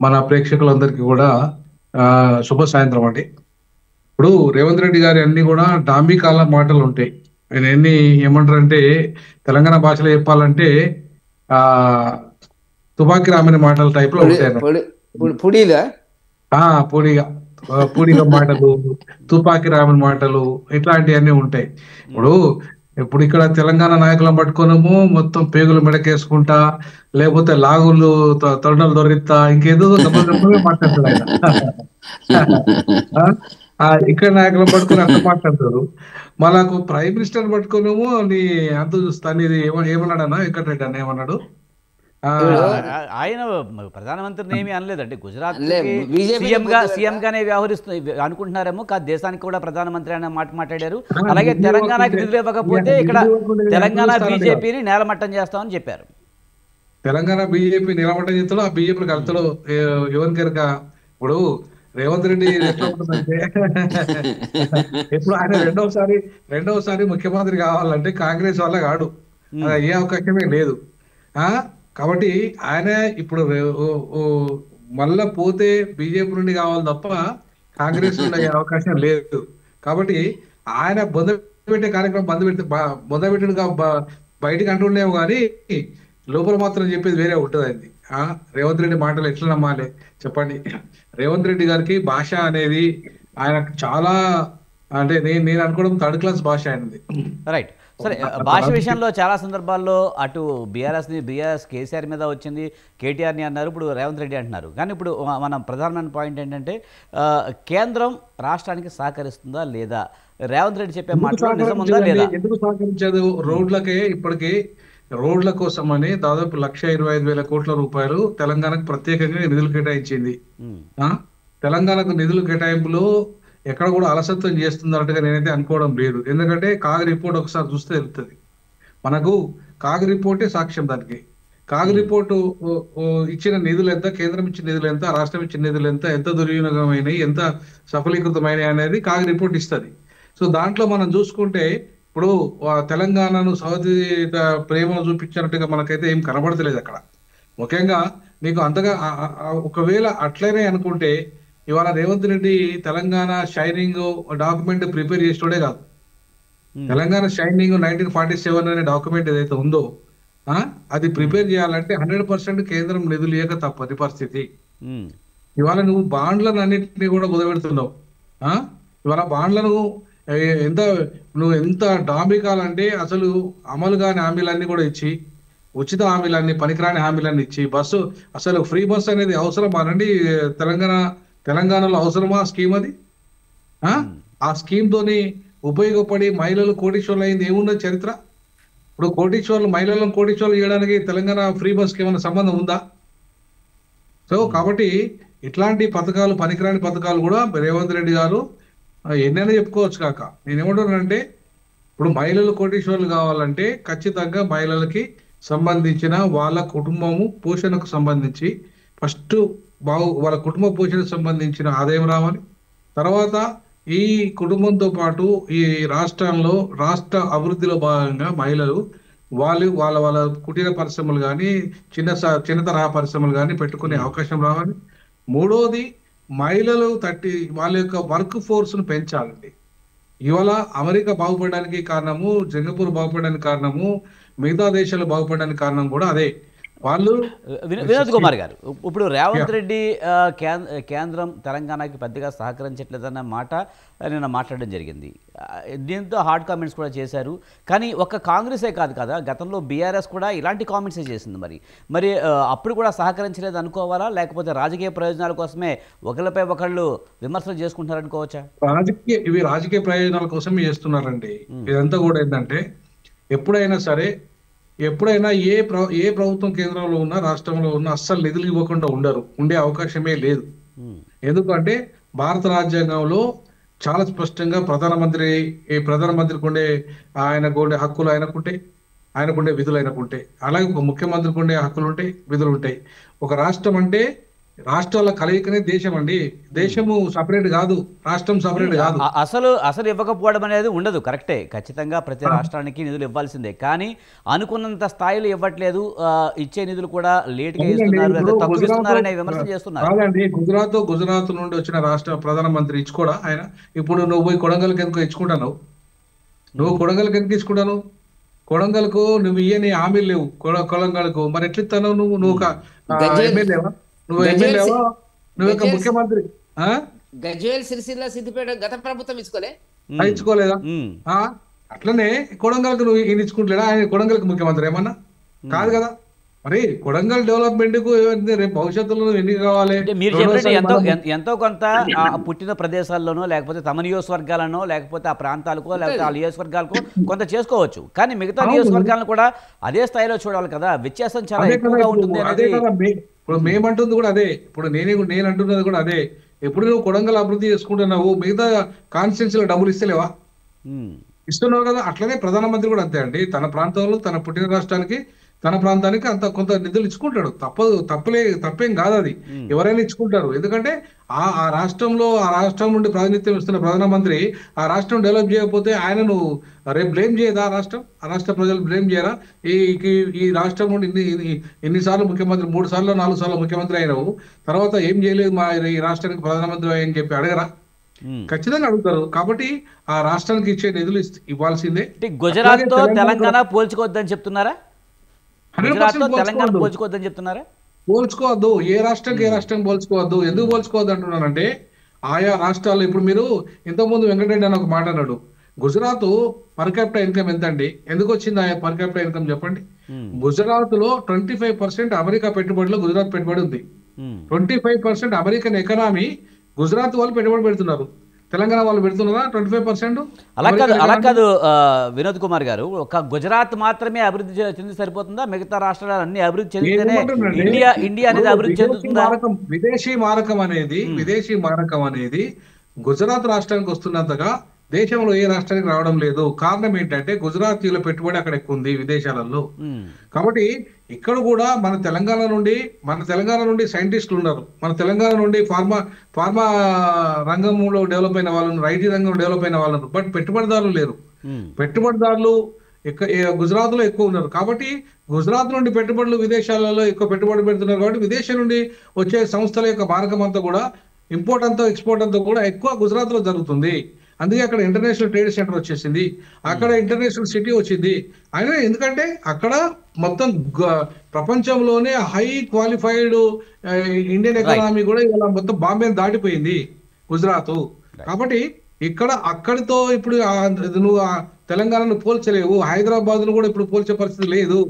మన ప్రేక్షకులందరికీ కూడా శుభ సాయంత్రం అండి. ఇప్పుడు రేవంత్ రెడ్డి గారి అన్ని కూడా డాంబికాల మాటలు ఉంటాయి. ఆయన ఏమంటారంటే తెలంగాణ భాషలో చెప్పాలంటే తుపాకి రామని మాటల టైప్ లో ఉంటాయి. పూడిగా మాటలు, తుపాకి రామని మాటలు, ఇట్లాంటివన్నీ ఉంటాయి. ఇప్పుడు ఇక్కడ తెలంగాణ నాయకులను పట్టుకోనము మొత్తం పేగులు మెడకేసుకుంటా, లేకపోతే లాగులు తొండలు దొరికితా, ఇంకేదో మాట్లాడతాడు ఆయన. ఇక్కడ నాయకులను పట్టుకొని అట్లా మాట్లాడతారు. మనకు ప్రైమ్ మినిస్టర్ పట్టుకోనేమో నీ అంత చూస్తాను. ఇది ఏమన్నాడన్నా వెంకటరెడ్డి అన్న ఏమన్నాడు? ఆయన ప్రధానమంత్రిని ఏమీ అనలేదండి. గుజరాత్ సీఎం గానే వ్యవహరిస్తుంది అనుకుంటున్నారేమో, కాదు దేశానికి కూడా ప్రధానమంత్రి అనే మాట మాట్లాడారు. అలాగే తెలంగాణకి నిధులు ఇవ్వకపోతే ఇక్కడ తెలంగాణ బీజేపీని నేలమట్టం చేస్తామని చెప్పారు. తెలంగాణ బీజేపీ నేలమట్టం చేస్తాడు. ఆ బీజేపీ కలుతాడు ఎవరికి కనుక. ఇప్పుడు రేవంత్ రెడ్డి ఎట్లా ఉంటుందంటే, ఇప్పుడు ఆయన రెండవసారి ముఖ్యమంత్రి కావాలంటే కాంగ్రెస్ వల్ల కాడు, ఏ అవకాశమే లేదు. కాబట్టి ఆయన ఇప్పుడు మళ్ళా పోతే బీజేపీ నుండి కావాలి తప్ప కాంగ్రెస్ నుండి అయ్యే అవకాశం లేదు. కాబట్టి ఆయన పెట్టే కార్యక్రమం పెట్టాడు బయటకు అంటుండేమో కానీ లోపల మాత్రం చెప్పేది వేరే ఉంటుంది. అది రేవంత్ రెడ్డి మాటలు ఎట్లా నమ్మాలి చెప్పండి? రేవంత్ రెడ్డి గారికి భాష అనేది ఆయనకు చాలా, అంటే నేను అనుకోవడం థర్డ్ క్లాస్ భాష ఆయనది. రైట్. సరే, భాష విషయంలో చాలా సందర్భాల్లో అటు బీఆర్ఎస్ కేసీఆర్ మీద వచ్చింది, కేటీఆర్ని అన్నారు, ఇప్పుడు రేవంత్ రెడ్డి అంటున్నారు. కానీ ఇప్పుడు మన ప్రధానమైన పాయింట్ ఏంటంటే కేంద్రం రాష్ట్రానికి సహకరిస్తుందా లేదా? రేవంత్ రెడ్డి చెప్పే ఎందుకు మాటలో నిజం ఉందా సహకరించదండి? లేదా? ఎందుకు సహకరించదు? రోడ్లకే ఇప్పటికి రోడ్ల కోసం అని దాదాపు 1,25,000 కోట్ల రూపాయలు తెలంగాణకు ప్రత్యేకంగా నిధులు కేటాయించింది. ఉమ్, ఆ తెలంగాణకు నిధులు కేటాయింపులో ఎక్కడ కూడా అలసత్వం చేస్తున్నట్టుగా నేనైతే అనుకోవడం లేదు. ఎందుకంటే కాగ్ రిపోర్ట్ ఒకసారి చూస్తే తెలుస్తుంది మనకు. కాగ్ రిపోర్టే సాక్ష్యం దానికి. కాగ్ రిపోర్టు ఇచ్చిన నిధులు ఎంత, కేంద్రం ఇచ్చిన నిధులు ఎంత, రాష్ట్రం ఇచ్చిన నిధులు ఎంత, ఎంత దుర్వినియోగమైనవి, ఎంత సఫలీకృతమైనవి అనేది కాగ్ రిపోర్ట్ ఇస్తుంది. సో దాంట్లో మనం చూసుకుంటే ఇప్పుడు తెలంగాణను సౌదీ ప్రేమను చూపించినట్టుగా మనకైతే ఏం కనబడతలేదు అక్కడ. ముఖ్యంగా నీకు అంతగా ఒకవేళ అట్లనే అనుకుంటే ఇవాళ Revanth Reddy Telangana shining document prepare చేసేటోడే కాదు. తెలంగాణ షైనింగ్ 1947 అనే డాక్యుమెంట్ ఏదైతే ఉందో అది ప్రిపేర్ చేయాలంటే 100% కేంద్రం నిధులు ఇవ్వక తప్పది పరిస్థితి. ఇవాళ నువ్వు బాండ్లను అన్నింటినీ కూడా కుదబెడుతున్నావు. ఇవాళ బాండ్లను నువ్వు ఎంత డాంబికాలంటే అసలు అమలు కాని హామీలన్నీ కూడా ఇచ్చి, ఉచిత హామీలన్నీ, పనికిరాని హామీలన్నీ ఇచ్చి, బస్సు అసలు ఫ్రీ బస్సు అనేది అవసరమా అండి? తెలంగాణలో అవసరమా స్కీమ్ అది? ఆ స్కీమ్ తోని ఉపయోగపడి మహిళలు కోటీశ్వర్లు అయింది ఏమున్నది చరిత్ర? ఇప్పుడు మహిళలను కోటీశ్వర్లు చేయడానికి తెలంగాణ ఫ్రీ బస్కి ఏమైనా సంబంధం ఉందా? సో కాబట్టి ఇట్లాంటి పథకాలు, పనికిరాని పథకాలు కూడా రేవంత్ రెడ్డి గారు ఎన్నైనా చెప్పుకోవచ్చు కాక. నేనేమంటున్నానంటే ఇప్పుడు మహిళలు కోటీశ్వర్లు కావాలంటే ఖచ్చితంగా మహిళలకి సంబంధించిన వాళ్ళ కుటుంబము పోషణకు సంబంధించి ఫస్ట్ వాళ్ళ కుటుంబ పోషణకు సంబంధించిన ఆదాయం రావాలి. తర్వాత ఈ కుటుంబంతో పాటు ఈ రాష్ట్రంలో రాష్ట్ర అభివృద్ధిలో భాగంగా మహిళలు వాళ్ళ కుటీర పరిశ్రమలు కానీ చిన్న తరహా పరిశ్రమలు కానీ పెట్టుకునే అవకాశం రావాలి. మూడోది మహిళలు వాళ్ళ యొక్క వర్క్ ఫోర్స్ ను పెంచాలండి. ఇవాళ అమెరికా బాగుపడడానికి కారణము, సింగపూర్ బాగుపడడానికి కారణము, మిగతా దేశాలు బాగుపడడానికి కారణం కూడా అదే. వాళ్ళు వినోద్ కుమార్ గారు, ఇప్పుడు రేవంత్ రెడ్డి కేంద్రం తెలంగాణకి పెద్దగా సహకరించట్లేదన్న మాట నిన్న మాట్లాడడం జరిగింది. దీంతో హార్డ్ కామెంట్స్ కూడా చేశారు. కానీ ఒక్క కాంగ్రెసే కాదు కదా, గతంలో బీఆర్ఎస్ కూడా ఇలాంటి కామెంట్సే చేసింది. మరి అప్పుడు కూడా సహకరించలేదు అనుకోవాలా, లేకపోతే రాజకీయ ప్రయోజనాల కోసమే ఒకరిపై ఒకళ్ళు విమర్శలు చేసుకుంటారనుకోవచ్చా? ఇవి రాజకీయ ప్రయోజనాల కోసమే చేస్తున్నారండి. ఇదంతా కూడా ఏంటంటే ఎప్పుడైనా ఏ ప్రభుత్వం కేంద్రంలో ఉన్నా రాష్ట్రంలో ఉన్నా అస్సలు నిధులు ఇవ్వకుండా ఉండే అవకాశమే లేదు. ఎందుకంటే భారత రాజ్యాంగంలో చాలా స్పష్టంగా ప్రధానమంత్రికి ఉండే ఆయనకు ఉండే హక్కులు ఆయనకుండే విధులు ఆయనకుంటాయి. అలాగే ఒక ముఖ్యమంత్రికి ఉండే హక్కులు ఉంటాయి, విధులు ఉంటాయి. ఒక రాష్ట్రం అంటే రాష్ట్రాల కలయికనే దేశం అండి. దేశము సపరేట్ కాదు, రాష్ట్రం సపరేట్ కాదు. అసలు ఇవ్వకపోవడం అనేది ఉండదు, కరెక్టే. ఖచ్చితంగా ప్రతి రాష్ట్రానికి నిధులు ఇవ్వాల్సిందే. కానీ అనుకున్నంత స్థాయిలో ఇవ్వట్లేదు, ఇచ్చే నిధులు కూడా లేట్గా ఇస్తున్నారు, తక్కువ ఇస్తున్నారనే విమర్శ చేస్తున్నారు. కాదండి, గుజరాత్ నుండి వచ్చిన రాష్ట్ర ప్రధానమంత్రి ఇచ్చుకోడా ఆయన? ఇప్పుడు నువ్వు పోయి కొడంగల్కి ఎందుకు ఇచ్చుకుంటావు? కొడంగల్కి ఎందుకు ఇచ్చుకుంటాను? కొడంగల్కు నువ్వు ఇయ్యని హామీలు లేవు. కొడంగల్కు మరి ఎట్లిస్తాను? నువ్వు ఒక ఎమ్మెల్యేవా? నువ్వు ఎమ్మెల్యేవా? నువ్వు ఒక ముఖ్యమంత్రి? గజ్వేల్, సిరిసిల్ల, సిద్దిపేట గత ప్రభుత్వం ఇచ్చుకోలేదా? అట్లనే కొడంగల్కి నువ్వు ఈయన ఇచ్చుకుంటలేడా? ఆయన కొడంగల్కి ముఖ్యమంత్రి ఏమన్నా కాదు కదా. మరి కొడంగల్ డెవలప్మెంట్ కు రేపు భవిష్యత్తులో ఎన్నిక కావాలి. మీరు చెప్పినట్టు ఎంతో కొంత పుట్టిన ప్రదేశాల్లోనో, లేకపోతే తమ నియోజకవర్గాలనో, లేకపోతే ఆ ప్రాంతాలకు, లేకపోతే ఆ నియోజకవర్గాలకు కొంత చేసుకోవచ్చు. కానీ మిగతా నియోజకవర్గాలను కూడా అదే స్థాయిలో చూడాలి కదా. వ్యత్యాసం చాలా ఎక్కువగా ఉంటుంది. ఇప్పుడు మేమంటుంది కూడా అదే. ఇప్పుడు నేను అంటున్నది కూడా అదే. ఎప్పుడు నువ్వు కొడంగల్ అభివృద్ధి చేసుకుంటున్నావు, మిగతా కాన్స్టిట్యున్సీలో డబ్బులు ఇస్తలేవా? ఇస్తున్నావు కదా. అట్లనే ప్రధానమంత్రి కూడా అంతే అండి. తన ప్రాంతంలో, తన పుట్టిన రాష్ట్రానికి, తన ప్రాంతానికి అంత కొంత నిధులు ఇచ్చుకుంటాడు. తప్పేం కాదు అది. ఎవరైనా ఇచ్చుకుంటారు. ఎందుకంటే ఆ రాష్ట్రం నుండి ప్రాతినిధ్యం ఇస్తున్న ప్రధానమంత్రి ఆ రాష్ట్రం డెవలప్ చేయకపోతే ఆయనను రేపు బ్లేమ్ చేయదా? ఆ రాష్ట్ర ప్రజలు బ్లేమ్ చేయరా? ఈ రాష్ట్రం నుండి ఎన్నిసార్లు ముఖ్యమంత్రి, 3 సార్లు 4 సార్లు ముఖ్యమంత్రి అయినావు, తర్వాత ఏం చేయలేదు మా ఈ రాష్ట్రానికి ప్రధానమంత్రి అని చెప్పి అడగరా? ఖచ్చితంగా అడుగుతారు. కాబట్టి ఆ రాష్ట్రానికి ఇచ్చే నిధులు ఇవ్వాల్సిందే. గుజరాత్ తో తెలంగాణ పోల్చుకోవద్దని చెప్తున్నారా? పోల్చుకోవద్దు. ఏ రాష్ట్రం పోల్చుకోవద్దు. ఎందుకు పోల్చుకోవద్దు అంటున్నానంటే, ఆయా రాష్ట్రాల్లో ఇప్పుడు మీరు ఇంతకుముందు వెంకటరెడ్డి అని ఒక మాట అన్నాడు. గుజరాత్ పర్ క్యాపిటల్ ఇన్కమ్ ఎంత అండి? ఎందుకు వచ్చింది ఆ పర్ క్యాపిటల్ ఇన్కమ్ చెప్పండి. గుజరాత్ లో 25% అమెరికా పెట్టుబడిలో గుజరాత్ పెట్టుబడి ఉంది. 25% అమెరికన్ ఎకనామీ గుజరాత్ వాళ్ళు పెట్టుబడి పెడుతున్నారు. తెలంగాణ వాళ్ళు పెడుతున్నారా 25%? అలా కాదు వినోద్ కుమార్ గారు, ఒక గుజరాత్ మాత్రమే అభివృద్ధి చెంది సరిపోతుందా? మిగతా రాష్ట్రాలు అన్ని అభివృద్ధి చెందితేనే ఇండియా అనేది అభివృద్ధి చెందుతుందా? విదేశీ మారకం అనేది గుజరాత్ రాష్ట్రానికి వస్తున్నంతగా దేశంలో ఏ రాష్ట్రానికి రావడం లేదు. కారణం ఏంటంటే గుజరాతీల పెట్టుబడి అక్కడ ఎక్కువ ఉంది విదేశాలలో. కాబట్టి ఇక్కడ కూడా మన తెలంగాణ నుండి సైంటిస్టులు ఉన్నారు, మన తెలంగాణ నుండి ఫార్మా రంగంలో డెవలప్ అయిన వాళ్ళు, ఐటీ రంగంలో డెవలప్ అయిన వాళ్ళు, బట్ పెట్టుబడిదారులు లేరు. పెట్టుబడిదారులు గుజరాత్ లో ఎక్కువ ఉన్నారు. కాబట్టి గుజరాత్ నుండి పెట్టుబడులు విదేశాలలో ఎక్కువ పెట్టుబడి పెడుతున్నారు. కాబట్టి విదేశం నుండి వచ్చే సంస్థల యొక్క మారకం అంతా కూడా ఇంపోర్ట్ అంతా ఎక్స్పోర్ట్ అంతా కూడా ఎక్కువ గుజరాత్ లో జరుగుతుంది. అందుకే అక్కడ ఇంటర్నేషనల్ ట్రేడ్ సెంటర్ వచ్చేసింది, అక్కడ ఇంటర్నేషనల్ సిటీ వచ్చింది. అయినా ఎందుకంటే అక్కడ మొత్తం ప్రపంచంలోనే హై క్వాలిఫైడ్ ఇండియన్ ఎకానమీ కూడా ఇలా మొత్తం బాంబే దాటిపోయింది గుజరాత్. కాబట్టి అక్కడితో ఇప్పుడు నువ్వు తెలంగాణను పోల్చలేవు, హైదరాబాద్ ను కూడా ఇప్పుడు పోల్చే పరిస్థితి లేదు.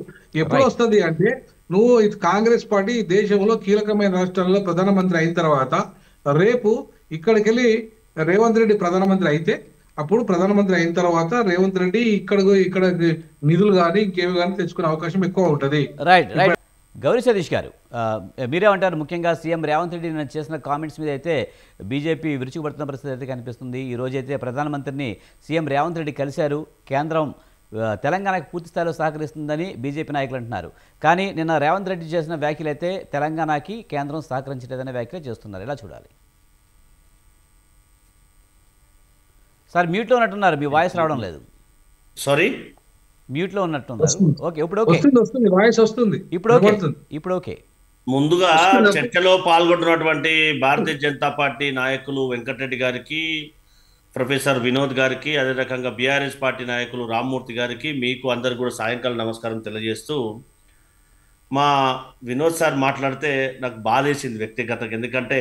ఎప్పుడు వస్తుంది అంటే నువ్వు కాంగ్రెస్ పార్టీ దేశంలో కీలకమైన రాష్ట్రాల్లో ప్రధానమంత్రి అయిన తర్వాత, రేపు ఇక్కడికి వెళ్ళి రేవంత్ రెడ్డి ప్రధానమంత్రి అయితే, అప్పుడు ప్రధానమంత్రి అయిన తర్వాత రేవంత్ రెడ్డి ఇక్కడ నిధులు కానీ ఇంకేమి కానీ తెచ్చుకునే అవకాశం ఎక్కువ ఉంటుంది. రైట్. గౌరీ సతీష్ గారు, మీరేమంటారు? ముఖ్యంగా సీఎం రేవంత్ రెడ్డి చేసిన కామెంట్స్ మీద అయితే బీజేపీ విరుచుకుపడుతున్న పరిస్థితి అయితే కనిపిస్తుంది. ఈ రోజైతే ప్రధానమంత్రిని సీఎం రేవంత్ రెడ్డి కలిశారు. కేంద్రం తెలంగాణకు పూర్తి స్థాయిలో సహకరిస్తుందని బీజేపీ నాయకులు అంటున్నారు. కానీ నిన్న రేవంత్ రెడ్డి చేసిన వ్యాఖ్యలు అయితే తెలంగాణకి కేంద్రం సహకరించలేదనే వ్యాఖ్యలు చేస్తున్నారు. ఎలా చూడాలి? సార్ మ్యూట్లో ఉన్నట్టున్నారు, మీ వాయిస్ రావడం లేదు. సారీ, మ్యూట్లో ఉన్నట్టున్నారు. ఓకే, ఇప్పుడు ఓకే, వాయిస్ వస్తుంది. ఇప్పుడు ఓకే. ముందుగా చర్చలో పాల్గొంటున్నటువంటి భారతీయ జనతా పార్టీ నాయకులు వెంకటరెడ్డి గారికి, ప్రొఫెసర్ వినోద్ గారికి, అదే రకంగా బీఆర్ఎస్ పార్టీ నాయకులు రామ్మూర్తి గారికి, మీకు అందరు కూడా సాయంకాలం నమస్కారం తెలియజేస్తూ, మా వినోద్ సార్ మాట్లాడితే నాకు బాధేసింది వ్యక్తిగతంగా. ఎందుకంటే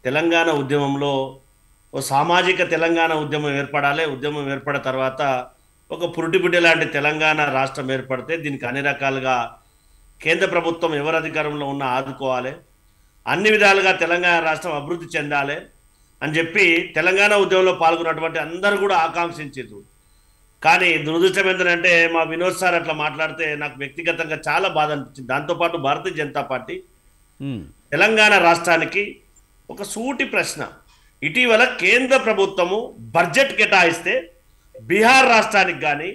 తెలంగాణ ఉద్యమంలో ఓ సామాజిక తెలంగాణ ఉద్యమం ఏర్పడాలి, ఉద్యమం ఏర్పడిన తర్వాత ఒక పురుటిబిడ్డ లాంటి తెలంగాణ రాష్ట్రం ఏర్పడితే దీనికి అన్ని రకాలుగా కేంద్ర ప్రభుత్వం ఎవరు అధికారంలో ఉన్నా ఆదుకోవాలి, అన్ని విధాలుగా తెలంగాణ రాష్ట్రం అభివృద్ధి చెందాలి అని చెప్పి తెలంగాణ ఉద్యమంలో పాల్గొన్నటువంటి అందరూ కూడా ఆకాంక్షించారు. కానీ దురదృష్టం ఏంటంటే మా వినోద్ సార్ అట్లా మాట్లాడితే నాకు వ్యక్తిగతంగా చాలా బాధ అనిపించింది. దాంతోపాటు భారతీయ జనతా పార్టీ తెలంగాణ రాష్ట్రానికి ఒక సూటి ప్రశ్న, ఇటీవల కేంద్ర ప్రభుత్వము బడ్జెట్ కేటాయిస్తే బీహార్ రాష్ట్రానికి కానీ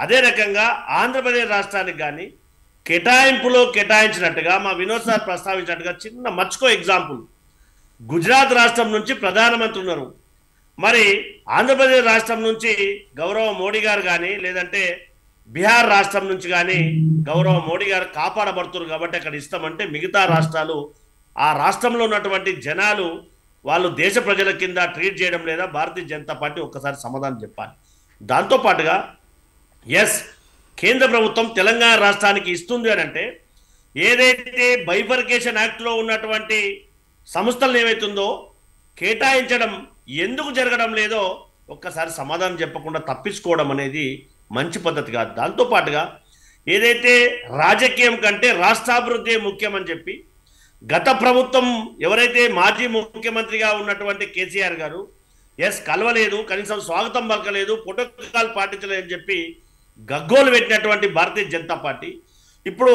అదే రకంగా ఆంధ్రప్రదేశ్ రాష్ట్రానికి కానీ కేటాయింపులో కేటాయించినట్టుగా మా వినోద్ సార్ ప్రస్తావించినట్టుగా చిన్న మచ్చుకో ఎగ్జాంపుల్, గుజరాత్ రాష్ట్రం నుంచి ప్రధానమంత్రి ఉన్నారు, మరి ఆంధ్రప్రదేశ్ రాష్ట్రం నుంచి గౌరవ మోడీ గారు కానీ లేదంటే బీహార్ రాష్ట్రం నుంచి కానీ గౌరవ మోడీ గారు కాపాడబడుతున్నారు కాబట్టి అక్కడ ఇస్తామంటే మిగతా రాష్ట్రాలు ఆ రాష్ట్రంలో ఉన్నటువంటి జనాలు వాళ్ళు దేశ ప్రజల కింద ట్రీట్ చేయడం లేదా? భారతీయ జనతా పార్టీ ఒక్కసారి సమాధానం చెప్పాలి. దాంతోపాటుగా ఎస్, కేంద్ర ప్రభుత్వం తెలంగాణ రాష్ట్రానికి ఇస్తుంది అని అంటే ఏదైతే బైఫర్కేషన్ యాక్ట్లో ఉన్నటువంటి సంస్థలను ఏవైతుందో కేటాయించడం ఎందుకు జరగడం లేదో ఒక్కసారి సమాధానం చెప్పకుండా తప్పించుకోవడం అనేది మంచి పద్ధతి కాదు. దాంతోపాటుగా ఏదైతే రాజకీయం కంటే రాష్ట్రాభివృద్ధి ముఖ్యమని చెప్పి గత ప్రభుత్వం ఎవరైతే మాజీ ముఖ్యమంత్రిగా ఉన్నటువంటి కేసీఆర్ గారు ఎస్ కలవలేదు, కనీసం స్వాగతం పలకలేదు, ప్రోటోకాల్ పాటించలేదని చెప్పి గగ్గోలు పెట్టినటువంటి భారతీయ జనతా పార్టీ ఇప్పుడు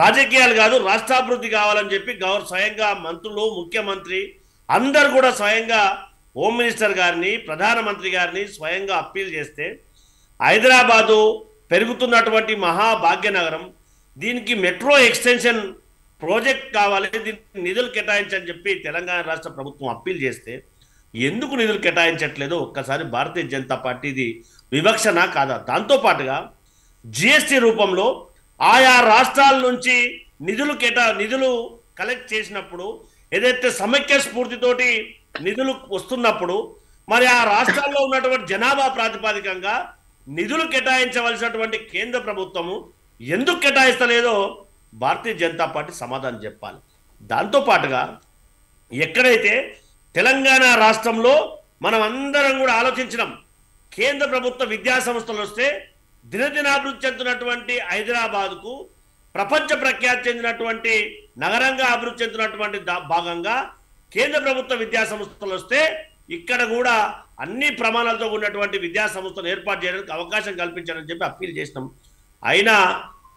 రాజకీయాలు కాదు రాష్ట్రాభివృద్ధి కావాలని చెప్పి స్వయంగా మంత్రులు, ముఖ్యమంత్రి అందరు కూడా స్వయంగా హోమ్ మినిస్టర్ గారిని, ప్రధానమంత్రి గారిని స్వయంగా అప్పీల్ చేస్తే హైదరాబాదు పెరుగుతున్నటువంటి మహాభాగ్యనగరం, దీనికి మెట్రో ఎక్స్టెన్షన్ ప్రాజెక్ట్ కావాలి, దీనికి నిధులు కేటాయించని చెప్పి తెలంగాణ రాష్ట్ర ప్రభుత్వం అప్పీల్ చేస్తే ఎందుకు నిధులు కేటాయించట్లేదో ఒక్కసారి భారతీయ జనతా పార్టీది వివక్షణ కాదా? దాంతోపాటుగా జిఎస్టీ రూపంలో ఆయా రాష్ట్రాల నుంచి నిధులు కలెక్ట్ చేసినప్పుడు ఏదైతే సమైక్య స్ఫూర్తితోటి నిధులు వస్తున్నప్పుడు మరి ఆ రాష్ట్రాల్లో ఉన్నటువంటి జనాభా ప్రాతిపదికంగా నిధులు కేటాయించవలసినటువంటి కేంద్ర ప్రభుత్వము ఎందుకు కేటాయిస్తలేదో భారతీయ జనతా పార్టీ సమాధానం చెప్పాలి. దాంతోపాటుగా ఎక్కడైతే తెలంగాణ రాష్ట్రంలో మనం అందరం కూడా ఆలోచించినాం, కేంద్ర ప్రభుత్వ విద్యా సంస్థలు వస్తే దినదినాభివృద్ధి చెందుతున్నటువంటి హైదరాబాద్కు ప్రపంచ ప్రఖ్యాతి చెందినటువంటి నగరంగా అభివృద్ధి చెందుతున్నటువంటి భాగంగా కేంద్ర ప్రభుత్వ విద్యా సంస్థలు వస్తే ఇక్కడ కూడా అన్ని ప్రమాణాలతో ఉన్నటువంటి విద్యా సంస్థను ఏర్పాటు చేయడానికి అవకాశం కల్పించాలని చెప్పి అప్పీల్ చేసినాం. అయినా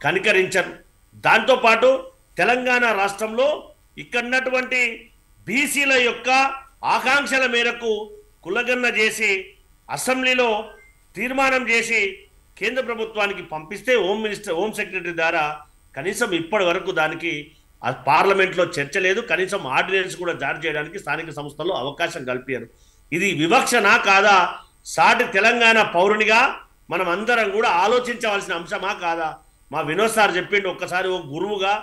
కనికరించరు. దాంతోపాటు తెలంగాణ రాష్ట్రంలో ఇక్కడ ఉన్నటువంటి బీసీల యొక్క ఆకాంక్షల మేరకు కులగన్న చేసి అసెంబ్లీలో తీర్మానం చేసి కేంద్ర ప్రభుత్వానికి పంపిస్తే హోమ్ సెక్రటరీ ద్వారా కనీసం ఇప్పటి వరకు దానికి పార్లమెంట్లో చర్చ లేదు. కనీసం ఆర్డినెన్స్ కూడా జారీ చేయడానికి స్థానిక సంస్థల్లో అవకాశం కల్పారు. ఇది వివక్షనా కాదా? సాటి తెలంగాణ పౌరునిగా మనం అందరం కూడా ఆలోచించవలసిన అంశమా కాదా? మా వినోద్ సార్ చెప్పిండు, ఒక్కసారి ఒక గురువుగా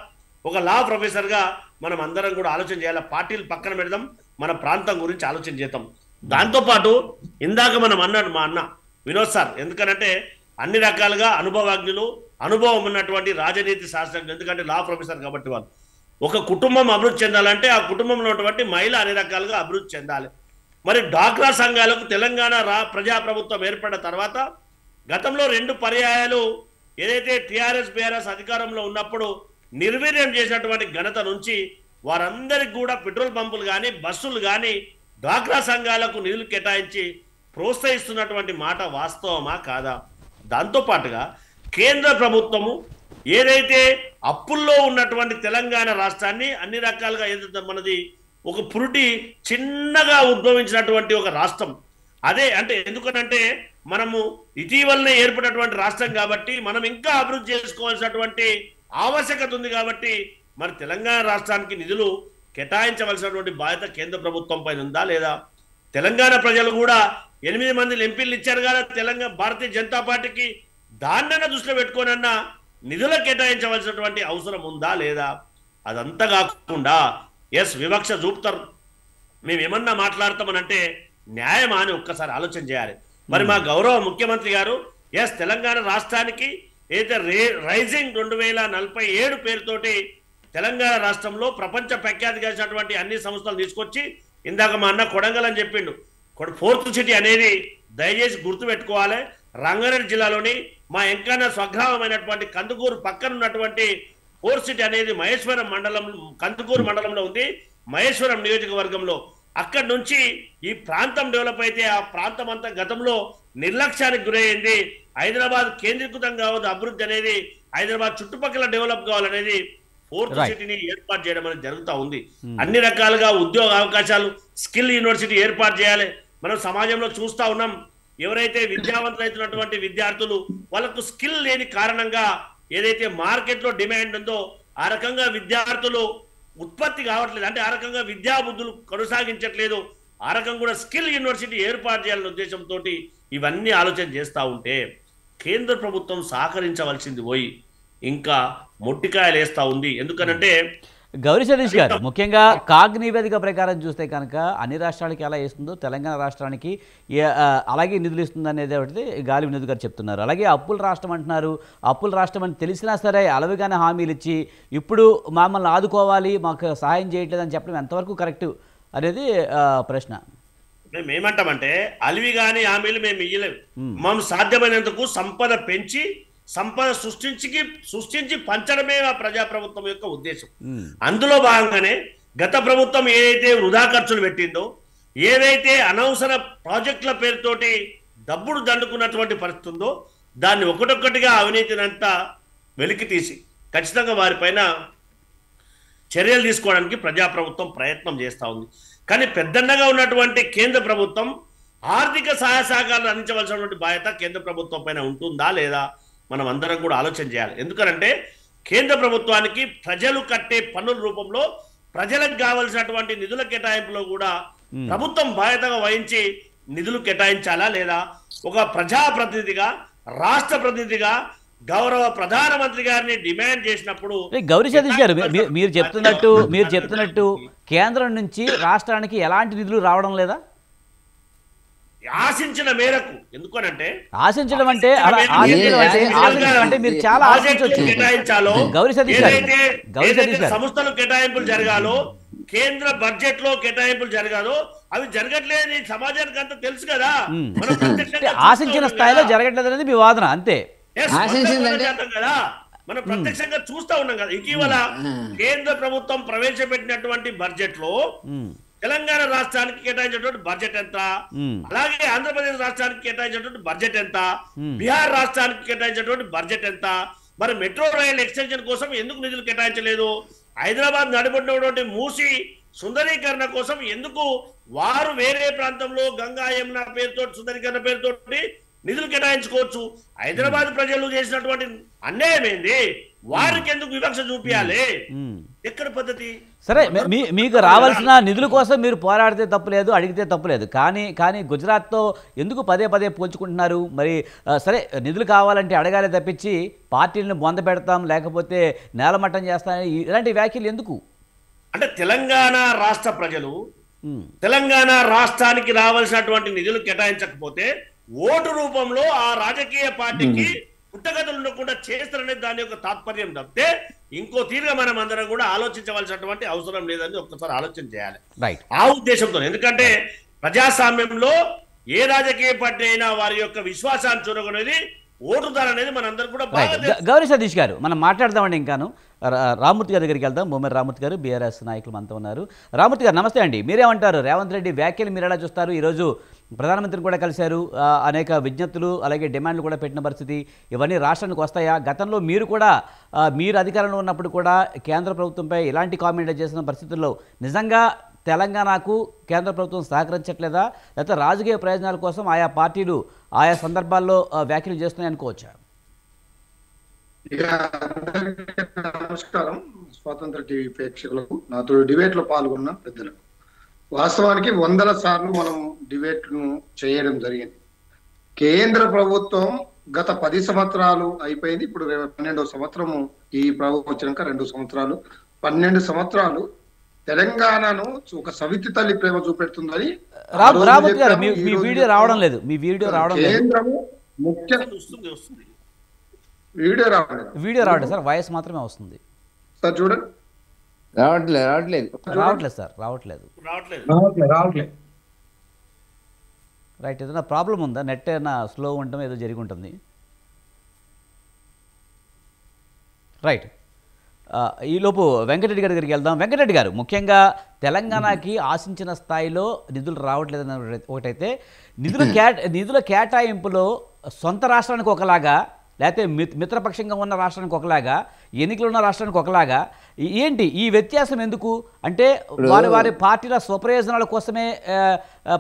ఒక లా ప్రొఫెసర్గా మనం అందరం కూడా ఆలోచన చేయాలి. పార్టీలు పక్కన పెడదాం, మన ప్రాంతం గురించి ఆలోచన చేద్దాం. దాంతోపాటు ఇందాక మనం అన్నాడు మా అన్న వినోద్ సార్, ఎందుకనంటే అన్ని రకాలుగా అనుభవజ్ఞులు, అనుభవం ఉన్నటువంటి రాజనీతి శాస్త్రజ్ఞులు, ఎందుకంటే లా ప్రొఫెసర్ కాబట్టి వాళ్ళు ఒక కుటుంబం అభివృద్ధి చెందాలంటే ఆ కుటుంబంలో ఉన్నటువంటి మహిళ అన్ని రకాలుగా అభివృద్ధి చెందాలి. మరి డ్వాక్రా సంఘాలకు తెలంగాణ ప్రజాప్రభుత్వం ఏర్పడిన తర్వాత గతంలో 2 పర్యాయాలు ఏదైతే టీఆర్ఎస్ బీఆర్ఎస్ అధికారంలో ఉన్నప్పుడు నిర్వీర్యం చేసినటువంటి ఘనత నుంచి వారందరికి కూడా పెట్రోల్ పంపులు కానీ బస్సులు కానీ డ్వాక్రా సంఘాలకు నిధులు కేటాయించి ప్రోత్సహిస్తున్నటువంటి మాట వాస్తవమా కాదా? దాంతోపాటుగా కేంద్ర ప్రభుత్వము ఏదైతే అప్పుల్లో ఉన్నటువంటి తెలంగాణ రాష్ట్రాన్ని అన్ని రకాలుగా ఏదైతే మనది ఒక పురుటి చిన్నగా ఉద్భవించినటువంటి ఒక రాష్ట్రం అదే, అంటే ఎందుకనంటే మనము ఇటీవలనే ఏర్పడినటువంటి రాష్ట్రం కాబట్టి మనం ఇంకా అభివృద్ధి చేసుకోవాల్సినటువంటి ఆవశ్యకత ఉంది. కాబట్టి మరి తెలంగాణ రాష్ట్రానికి నిధులు కేటాయించవలసినటువంటి బాధ్యత కేంద్ర ప్రభుత్వం పైన ఉందా లేదా? తెలంగాణ ప్రజలు కూడా 8 మంది ఎంపీలు ఇచ్చారు కదా తెలంగాణ భారతీయ జనతా పార్టీకి, దాన్నన్న దృష్టిలో పెట్టుకోనన్నా నిధులు కేటాయించవలసినటువంటి అవసరం ఉందా లేదా? అదంతా కాకుండా వివక్ష చూపుతారు, మేము ఏమన్నా మాట్లాడతామనంటే న్యాయమా అని ఒక్కసారి ఆలోచన చేయాలి. మరి మా గౌరవ ముఖ్యమంత్రి గారు తెలంగాణ రాష్ట్రానికి అయితే రైజింగ్ 2047 పేరుతోటి తెలంగాణ రాష్ట్రంలో ప్రపంచ ప్రఖ్యాతి కలిసినటువంటి అన్ని సంస్థలు తీసుకొచ్చి, ఇందాక మా అన్న కొడంగల్ అని చెప్పిండు, 4th సిటీ అనేది దయచేసి గుర్తు పెట్టుకోవాలి. రంగారెడ్డి జిల్లాలోని మా ఎంకన్న స్వగ్రామమైనటువంటి కందుకూరు పక్కన ఉన్నటువంటి 4th సిటీ అనేది మహేశ్వరం మండలం, కందుకూరు మండలంలో ఉంది, మహేశ్వరం నియోజకవర్గంలో. అక్కడి నుంచి ఈ ప్రాంతం డెవలప్ అయితే ఆ ప్రాంతం అంతా గతంలో నిర్లక్ష్యానికి గురైంది. హైదరాబాద్ కేంద్రీకృతం కావద్దు, అభివృద్ధి అనేది హైదరాబాద్ చుట్టుపక్కల డెవలప్ కావాలనేది 4th సిటీని ఏర్పాటు చేయడం అనేది జరుగుతూ ఉంది. అన్ని రకాలుగా ఉద్యోగ అవకాశాలు, స్కిల్ యూనివర్సిటీ ఏర్పాటు చేయాలి. మనం సమాజంలో చూస్తూ ఉన్నాం, ఎవరైతే విద్యావంతులైతున్నటువంటి విద్యార్థులు వాళ్ళకు స్కిల్ లేని కారణంగా ఏదైతే మార్కెట్లో డిమాండ్ ఉందో ఆ రకంగా విద్యార్థులు ఉత్పత్తి కావట్లేదు, అంటే ఆ రకంగా విద్యా బుద్ధులు కొనసాగించట్లేదు. ఆ రకంగా కూడా స్కిల్ యూనివర్సిటీ ఏర్పాటు చేయాలనే ఉద్దేశంతో ఇవన్నీ ఆలోచన చేస్తూ ఉంటే కేంద్ర ప్రభుత్వం సహకరించవలసింది పోయి ఇంకా మొట్టికాయలు వేస్తూ ఉంది. ఎందుకనంటే గౌరీ సతీష్ గారు, ముఖ్యంగా కాగ్ నివేదిక ప్రకారం చూస్తే కనుక అన్ని రాష్ట్రాలకి ఎలా ఇస్తుందో తెలంగాణ రాష్ట్రానికి అలాగే నిధులు ఇస్తుంది అనేది ఒకటి గాలి వినోద్ గారు చెప్తున్నారు. అలాగే అప్పుల రాష్ట్రం అంటున్నారు. అప్పుల రాష్ట్రం అని తెలిసినా సరే అలవిగానే హామీలు ఇచ్చి ఇప్పుడు మమ్మల్ని ఆదుకోవాలి, మాకు సహాయం చేయట్లేదని చెప్పడం ఎంతవరకు కరెక్ట్ అనేది ప్రశ్న. మేము ఏమంటామంటే అలివి కానీ హామీలు మేము ఇయ్యలేము. మనం సాధ్యమైనందుకు సంపద పెంచి సంపద సృష్టించి పంచడమే ప్రజాప్రభుత్వం యొక్క ఉద్దేశం. అందులో భాగంగానే గత ప్రభుత్వం ఏదైతే వృధా ఖర్చులు పెట్టిందో, ఏదైతే అనవసర ప్రాజెక్టుల పేరుతోటి డబ్బులు దండుకున్నటువంటి పరిస్థితి ఉందో దాన్ని ఒకటొక్కటిగా అవినీతినంతా వెలికి తీసి ఖచ్చితంగా వారిపైన చర్యలు తీసుకోవడానికి ప్రజాప్రభుత్వం ప్రయత్నం చేస్తూ ఉంది. కానీ పెద్దన్నగా ఉన్నటువంటి కేంద్ర ప్రభుత్వం ఆర్థిక సహాయ సహకారాలు అందించవలసినటువంటి బాధ్యత కేంద్ర ప్రభుత్వం పైన ఉంటుందా లేదా మనం అందరం కూడా ఆలోచన చేయాలి. ఎందుకంటే కేంద్ర ప్రభుత్వానికి ప్రజలు కట్టే పన్నుల రూపంలో ప్రజలకు కావలసినటువంటి నిధుల కేటాయింపులో కూడా ప్రభుత్వం బాధ్యతగా వహించి నిధులు కేటాయించాలా లేదా? ఒక ప్రజాప్రతినిధిగా, రాష్ట్ర ప్రతినిధిగా గౌరవ ప్రధానమంత్రి గారిని డిమాండ్ చేసినప్పుడు గౌరీ సతీష్ గారు, మీరు చెప్తున్నట్టు కేంద్రం నుంచి రాష్ట్రానికి ఎలాంటి నిధులు రావడం లేదా? ఆశించిన మేరకు, ఎందుకనంటే ఆశించడం అంటే మీరు చాలా కేటాయించాలో, గౌరీ సతీష్ గారు సంస్థలు కేటాయింపులు జరగాలో, కేంద్ర బడ్జెట్ లో కేటాయింపులు జరగాలో అవి జరగట్లేదు సమాజానికి అంతా తెలుసు కదా. ఆశించిన స్థాయిలో జరగట్లేదు అనేది మీ వాదన అంతే. కదా మనం ప్రత్యక్షంగా చూస్తా ఉన్నాం కదా. ఇటీవల కేంద్ర ప్రభుత్వం ప్రవేశపెట్టినటువంటి బడ్జెట్ లో తెలంగాణ రాష్ట్రానికి కేటాయించినటువంటి బడ్జెట్ ఎంత, అలాగే ఆంధ్రప్రదేశ్ రాష్ట్రానికి కేటాయించినటువంటి బడ్జెట్ ఎంత, బీహార్ రాష్ట్రానికి కేటాయించినటువంటి బడ్జెట్ ఎంత, మరి మెట్రో రైల్ ఎక్స్టెన్షన్ కోసం ఎందుకు నిధులు కేటాయించలేదు, హైదరాబాద్ నడిబడినటువంటి మూసి సుందరీకరణ కోసం ఎందుకు వారు వేరే ప్రాంతంలో గంగా యమున పేరుతో సుందరీకరణ పేరుతోటి నిధులు కేటాయించుకోవచ్చు, హైదరాబాద్ ప్రజలు చేసినటువంటి అన్యాయం ఏంది, వారికి ఎందుకు వివక్ష చూపించాలి, ఎక్కడ పద్ధతి? సరే, మీకు రావాల్సిన నిధుల కోసం మీరు పోరాడితే తప్పులేదు, అడిగితే తప్పులేదు, కానీ గుజరాత్తో ఎందుకు పదే పదే పోల్చుకుంటున్నారు? మరి సరే, నిధులు కావాలంటే అడగాలి తప్పించి పార్టీలను బొంద పెడతాం లేకపోతే నేలమట్టం చేస్తాం ఇలాంటి వ్యాఖ్యలు ఎందుకు? అంటే తెలంగాణ రాష్ట్ర ప్రజలు తెలంగాణ రాష్ట్రానికి రావాల్సినటువంటి నిధులు కేటాయించకపోతే ఓటు రూపంలో ఆ రాజకీయ పార్టీకి పుట్టగతులు ఉండకుండా చేస్తారనే దాని యొక్క తాత్పర్యం తప్పితే ఇంకో తీరుగా మనం అందరం కూడా ఆలోచించవలసినటువంటి అవసరం లేదని ఒక్కసారి ఆలోచన చేయాలి ఆ ఉద్దేశంతో. ఎందుకంటే ప్రజాస్వామ్యంలో ఏ రాజకీయ పార్టీ అయినా వారి యొక్క విశ్వాసాన్ని చూరగొనేది ఓటుదారు అనేది మనందరం కూడా గౌరీ సతీష్ గారు మనం మాట్లాడదామండి. ఇంకాను రామూర్తి గారి దగ్గరికి వెళ్దాం. బొమ్మరి రామూర్తి గారు బీఆర్ఎస్ నాయకులు అంతా ఉన్నారు. రామూర్తి గారు నమస్తే అండి. మీరేమంటారు? రేవంత్ రెడ్డి వ్యాఖ్యలు మీరు ఎలా చూస్తారు? ఈరోజు ప్రధానమంత్రిని కూడా కలిశారు, అనేక విజ్ఞప్తులు అలాగే డిమాండ్లు కూడా పెట్టిన పరిస్థితి, ఇవన్నీ రాష్ట్రానికి వస్తాయా? గతంలో మీరు కూడా మీరు అధికారంలో ఉన్నప్పుడు కూడా కేంద్ర ప్రభుత్వంపై ఇలాంటి కామెంట్ చేసిన పరిస్థితుల్లో నిజంగా తెలంగాణకు కేంద్ర ప్రభుత్వం సహకరించట్లేదా, లేకపోతే రాజకీయ ప్రయోజనాల కోసం ఆయా పార్టీలు ఆయా సందర్భాల్లో వ్యాఖ్యలు చేస్తున్నాయి అనుకోవచ్చా? నమస్కారం స్వాతంత్ర టీవీ ప్రేక్షకులకు, నాతో డిబేట్ లో పాల్గొన్న పెద్దలకు. వాస్తవానికి వందల సార్లు మనం డిబేట్ ను చేయడం జరిగింది. కేంద్ర ప్రభుత్వం గత 10 సంవత్సరాలు అయిపోయింది, ఇప్పుడు 12వ సంవత్సరము ఈ ప్రభుత్వం వచ్చినాక 2 సంవత్సరాలు 12 సంవత్సరాలు తెలంగాణను ఒక సవితి తల్లి ప్రేమ చూపెడుతుందని మీ వీడియో రావడం లేదు. కేంద్రము ముఖ్య వీడియో రావట్లేదు సార్, వాయిస్ మాత్రమే వస్తుంది సార్. చూడండి, రావట్లేదు సార్, రావట్లేదు. రైట్, ఏదైనా ప్రాబ్లం ఉందా? నెట్ ఏదైనా స్లో ఉండటం ఏదో జరిగి ఉంటుంది. రైట్, ఈలోపు వెంకటరెడ్డి గారి దగ్గరికి వెళ్దాం. వెంకటరెడ్డి గారు, ముఖ్యంగా తెలంగాణకి ఆశించిన స్థాయిలో నిధులు రావట్లేదని ఒకటైతే, నిధుల కేటాయింపులో సొంత రాష్ట్రానికి ఒకలాగా, లేకపోతే మిత్రపక్షంగా ఉన్న రాష్ట్రానికి ఒకలాగా, ఎన్నికలు ఉన్న రాష్ట్రానికి ఒకలాగా, ఏంటి ఈ వ్యత్యాసం ఎందుకు? అంటే వారి పార్టీల స్వప్రయోజనాల కోసమే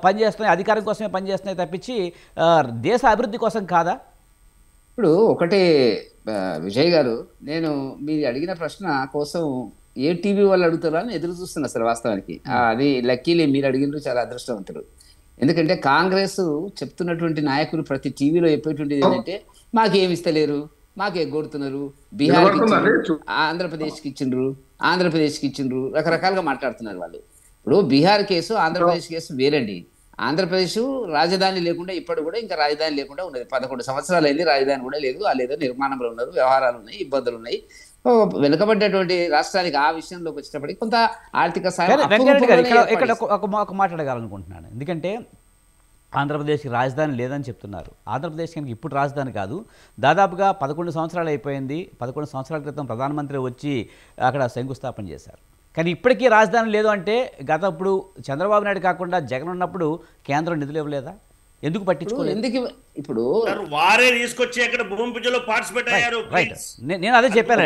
పనిచేస్తున్నాయి, అధికారం కోసమే పనిచేస్తున్నాయి తప్పించి దేశ అభివృద్ధి కోసం కాదా? ఇప్పుడు ఒకటే విజయ్ గారు, నేను మీరు అడిగిన ప్రశ్న కోసం ఏ టీవీ వాళ్ళు అడుగుతారో అని ఎదురు చూస్తున్నా సార్. వాస్తవానికి అది లక్కీలీ మీరు అడిగినారు, చాలా అదృష్టవంతులు. ఎందుకంటే కాంగ్రెస్ చెప్తున్నటువంటి నాయకులు ప్రతి టీవీలో చెప్పేటువంటిది ఏంటంటే మాకేమి ఇస్తలేరు, మాకు ఎగ్గొడుతున్నారు, బీహార్కి ఆంధ్రప్రదేశ్కి ఇచ్చిండ్రు రకరకాలుగా మాట్లాడుతున్నారు వాళ్ళు. ఇప్పుడు బీహార్ కేసు ఆంధ్రప్రదేశ్ కేసు వేరండి. ఆంధ్రప్రదేశ్ రాజధాని లేకుండా ఇప్పటి కూడా ఇంకా రాజధాని లేకుండా ఉన్నది. 11 సంవత్సరాలు అయింది, రాజధాని కూడా లేదు. లేదో నిర్మాణంలో ఉన్నారు, వ్యవహారాలు ఉన్నాయి, ఇబ్బందులు ఉన్నాయి. వెనుకబడ్డటువంటి రాష్ట్రానికి ఆ విషయంలోకి వచ్చేటప్పటికి కొంత ఆర్థిక ఒక మాట్లాడగలనుకుంటున్నాను. ఎందుకంటే ఆంధ్రప్రదేశ్కి రాజధాని లేదని చెప్తున్నారు. ఆంధ్రప్రదేశ్కి కనుక ఇప్పుడు రాజధాని కాదు, దాదాపుగా 11 సంవత్సరాలు అయిపోయింది. 11 సంవత్సరాల క్రితం ప్రధానమంత్రి వచ్చి అక్కడ శంకుస్థాపన చేశారు. కానీ ఇప్పటికీ రాజధాని లేదు అంటే ఇప్పుడు చంద్రబాబు నాయుడు కాకుండా జగన్ ఉన్నప్పుడు కేంద్రం నిధులు ఇవ్వలేదా? ఎందుకు పట్టించుకోలేదు? ఎందుకు ఇప్పుడు వారే తీసుకొచ్చి అక్కడ భూమి పూజలో పార్టిసిపేట్ అయ్యారు. నేను అదే చెప్పాను.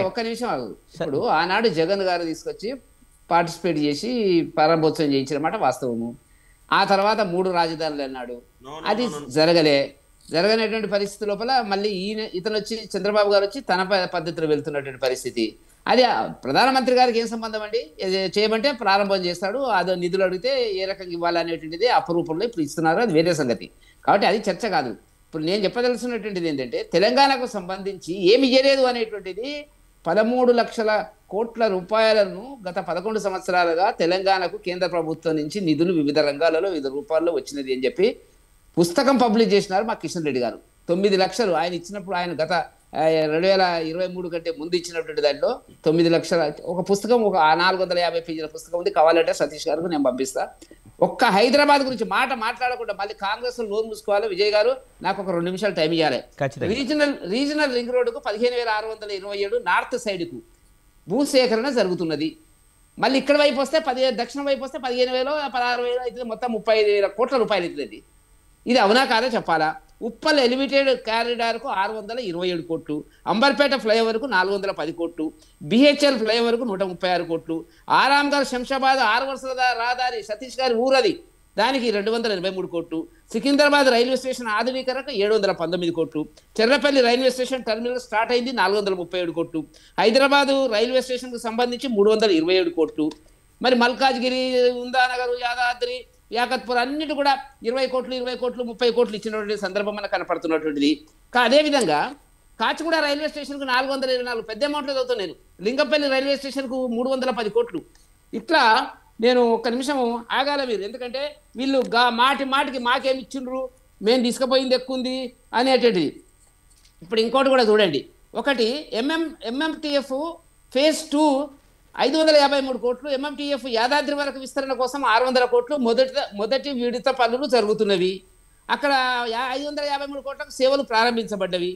ఒక్క నిమిషం ఇప్పుడు ఆనాడు జగన్ గారు తీసుకొచ్చి పార్టిసిపేట్ చేసి ప్రారంభోత్సవం చేయించిన మాట వాస్తవము. ఆ తర్వాత 3 రాజధానులు అన్నాడు, అది జరగనటువంటి పరిస్థితి లోపల మళ్ళీ ఇతను వచ్చి చంద్రబాబు గారు వచ్చి తన పద్ధతిలో వెళ్తున్నటువంటి పరిస్థితి. అది ప్రధానమంత్రి గారికి ఏం సంబంధం అండి? చేయమంటే ప్రారంభం చేస్తాడు, అదో నిధులు అడిగితే ఏ రకంగా ఇవ్వాలనేటువంటిది అపరూపంలో ఇప్పుడు ఇస్తున్నారు, అది వేరే సంగతి. కాబట్టి అది చర్చ కాదు. ఇప్పుడు నేను చెప్పదలుచుకున్నటువంటిది ఏంటంటే తెలంగాణకు సంబంధించి ఏమి ఇయ్యలేదు అనేటువంటిది 13 లక్షల కోట్ల రూపాయలను గత 11 సంవత్సరాలుగా తెలంగాణకు కేంద్ర ప్రభుత్వం నుంచి నిధులు వివిధ రంగాలలో వివిధ రూపాల్లో వచ్చినది అని చెప్పి పుస్తకం పబ్లిష్ చేసినారు మా కిషన్ రెడ్డి గారు. 9 లక్షలు ఆయన ఇచ్చినప్పుడు, ఆయన గత 2023 కంటే ముందు ఇచ్చినటువంటి దాంట్లో 9 లక్షల ఒక పుస్తకం, ఒక 450 పేజీల పుస్తకం ఉంది. కావాలంటే సతీష్ గారికి నేను పంపిస్తా. ఒక్క హైదరాబాద్ గురించి మాట్లాడకుండా మళ్ళీ కాంగ్రెస్ లోన్ మూసుకోవాలి. విజయ్ గారు నాకు ఒక 2 నిమిషాలు టైం ఇవ్వాలి. రీజనల్ రింగ్ రోడ్డుకు 15,627 నార్త్ సైడ్కు భూసేకరణ జరుగుతున్నది. మళ్ళీ ఇక్కడ వైపు వస్తే 15 దక్షిణ వైపు వస్తే 15,000 16,000 అవుతుంది, మొత్తం 35,000 కోట్ల రూపాయలు అవుతుంది. ఇది అవునా కాదా చెప్పాలా? ఉప్పల్ ఎలివేటెడ్ కారిడార్కు 627 కోట్లు, అంబర్పేట ఫ్లైఓవర్కు 410 కోట్లు, బిహెచ్ఎల్ ఫ్లైఓవర్కు 136 కోట్లు, ఆరాంఘర్ శంషాబాద్ 6 వరుసల రహదారి సతీష్ గారి ఊరది దానికి 283 కోట్లు, సికింద్రాబాద్ రైల్వే స్టేషన్ ఆధునీకరణకు 719 కోట్లు, Cherlapalli railway station terminal start అయింది 437 కోట్లు, హైదరాబాదు రైల్వే స్టేషన్కు సంబంధించి 327 కోట్లు, మరి మల్కాజ్గిరి, ఉందానగర్, యాదాద్రి, యాకత్పూర్ అన్నిటి కూడా 20 కోట్లు 30 కోట్లు ఇచ్చినటువంటి సందర్భం మనకు కనపడుతున్నటువంటిది. అదేవిధంగా కాచిగూడ రైల్వే స్టేషన్కు 424 పెద్ద అమౌంట్లో చదువుతాను నేను, లింగంపల్లి రైల్వే స్టేషన్కు 310 కోట్లు. ఇట్లా నేను ఒక్క నిమిషం ఆగాల మీరు, ఎందుకంటే వీళ్ళు మాటికి మాకేమి ఇచ్చిండ్రు, మేము తీసుకుపోయింది ఎక్కువ ఉంది అనేటువంటిది. ఇప్పుడు ఇంకోటి కూడా చూడండి, ఒకటి ఎంఎంటీఎఫ్ ఫేజ్ 2 553 కోట్లు, ఎంఎంటీఎఫ్ యాదాద్రి వరకు విస్తరణ కోసం 600 కోట్లు మొదటి విడత పనులు జరుగుతున్నవి. అక్కడ 553 కోట్లకు సేవలు ప్రారంభించబడ్డవి.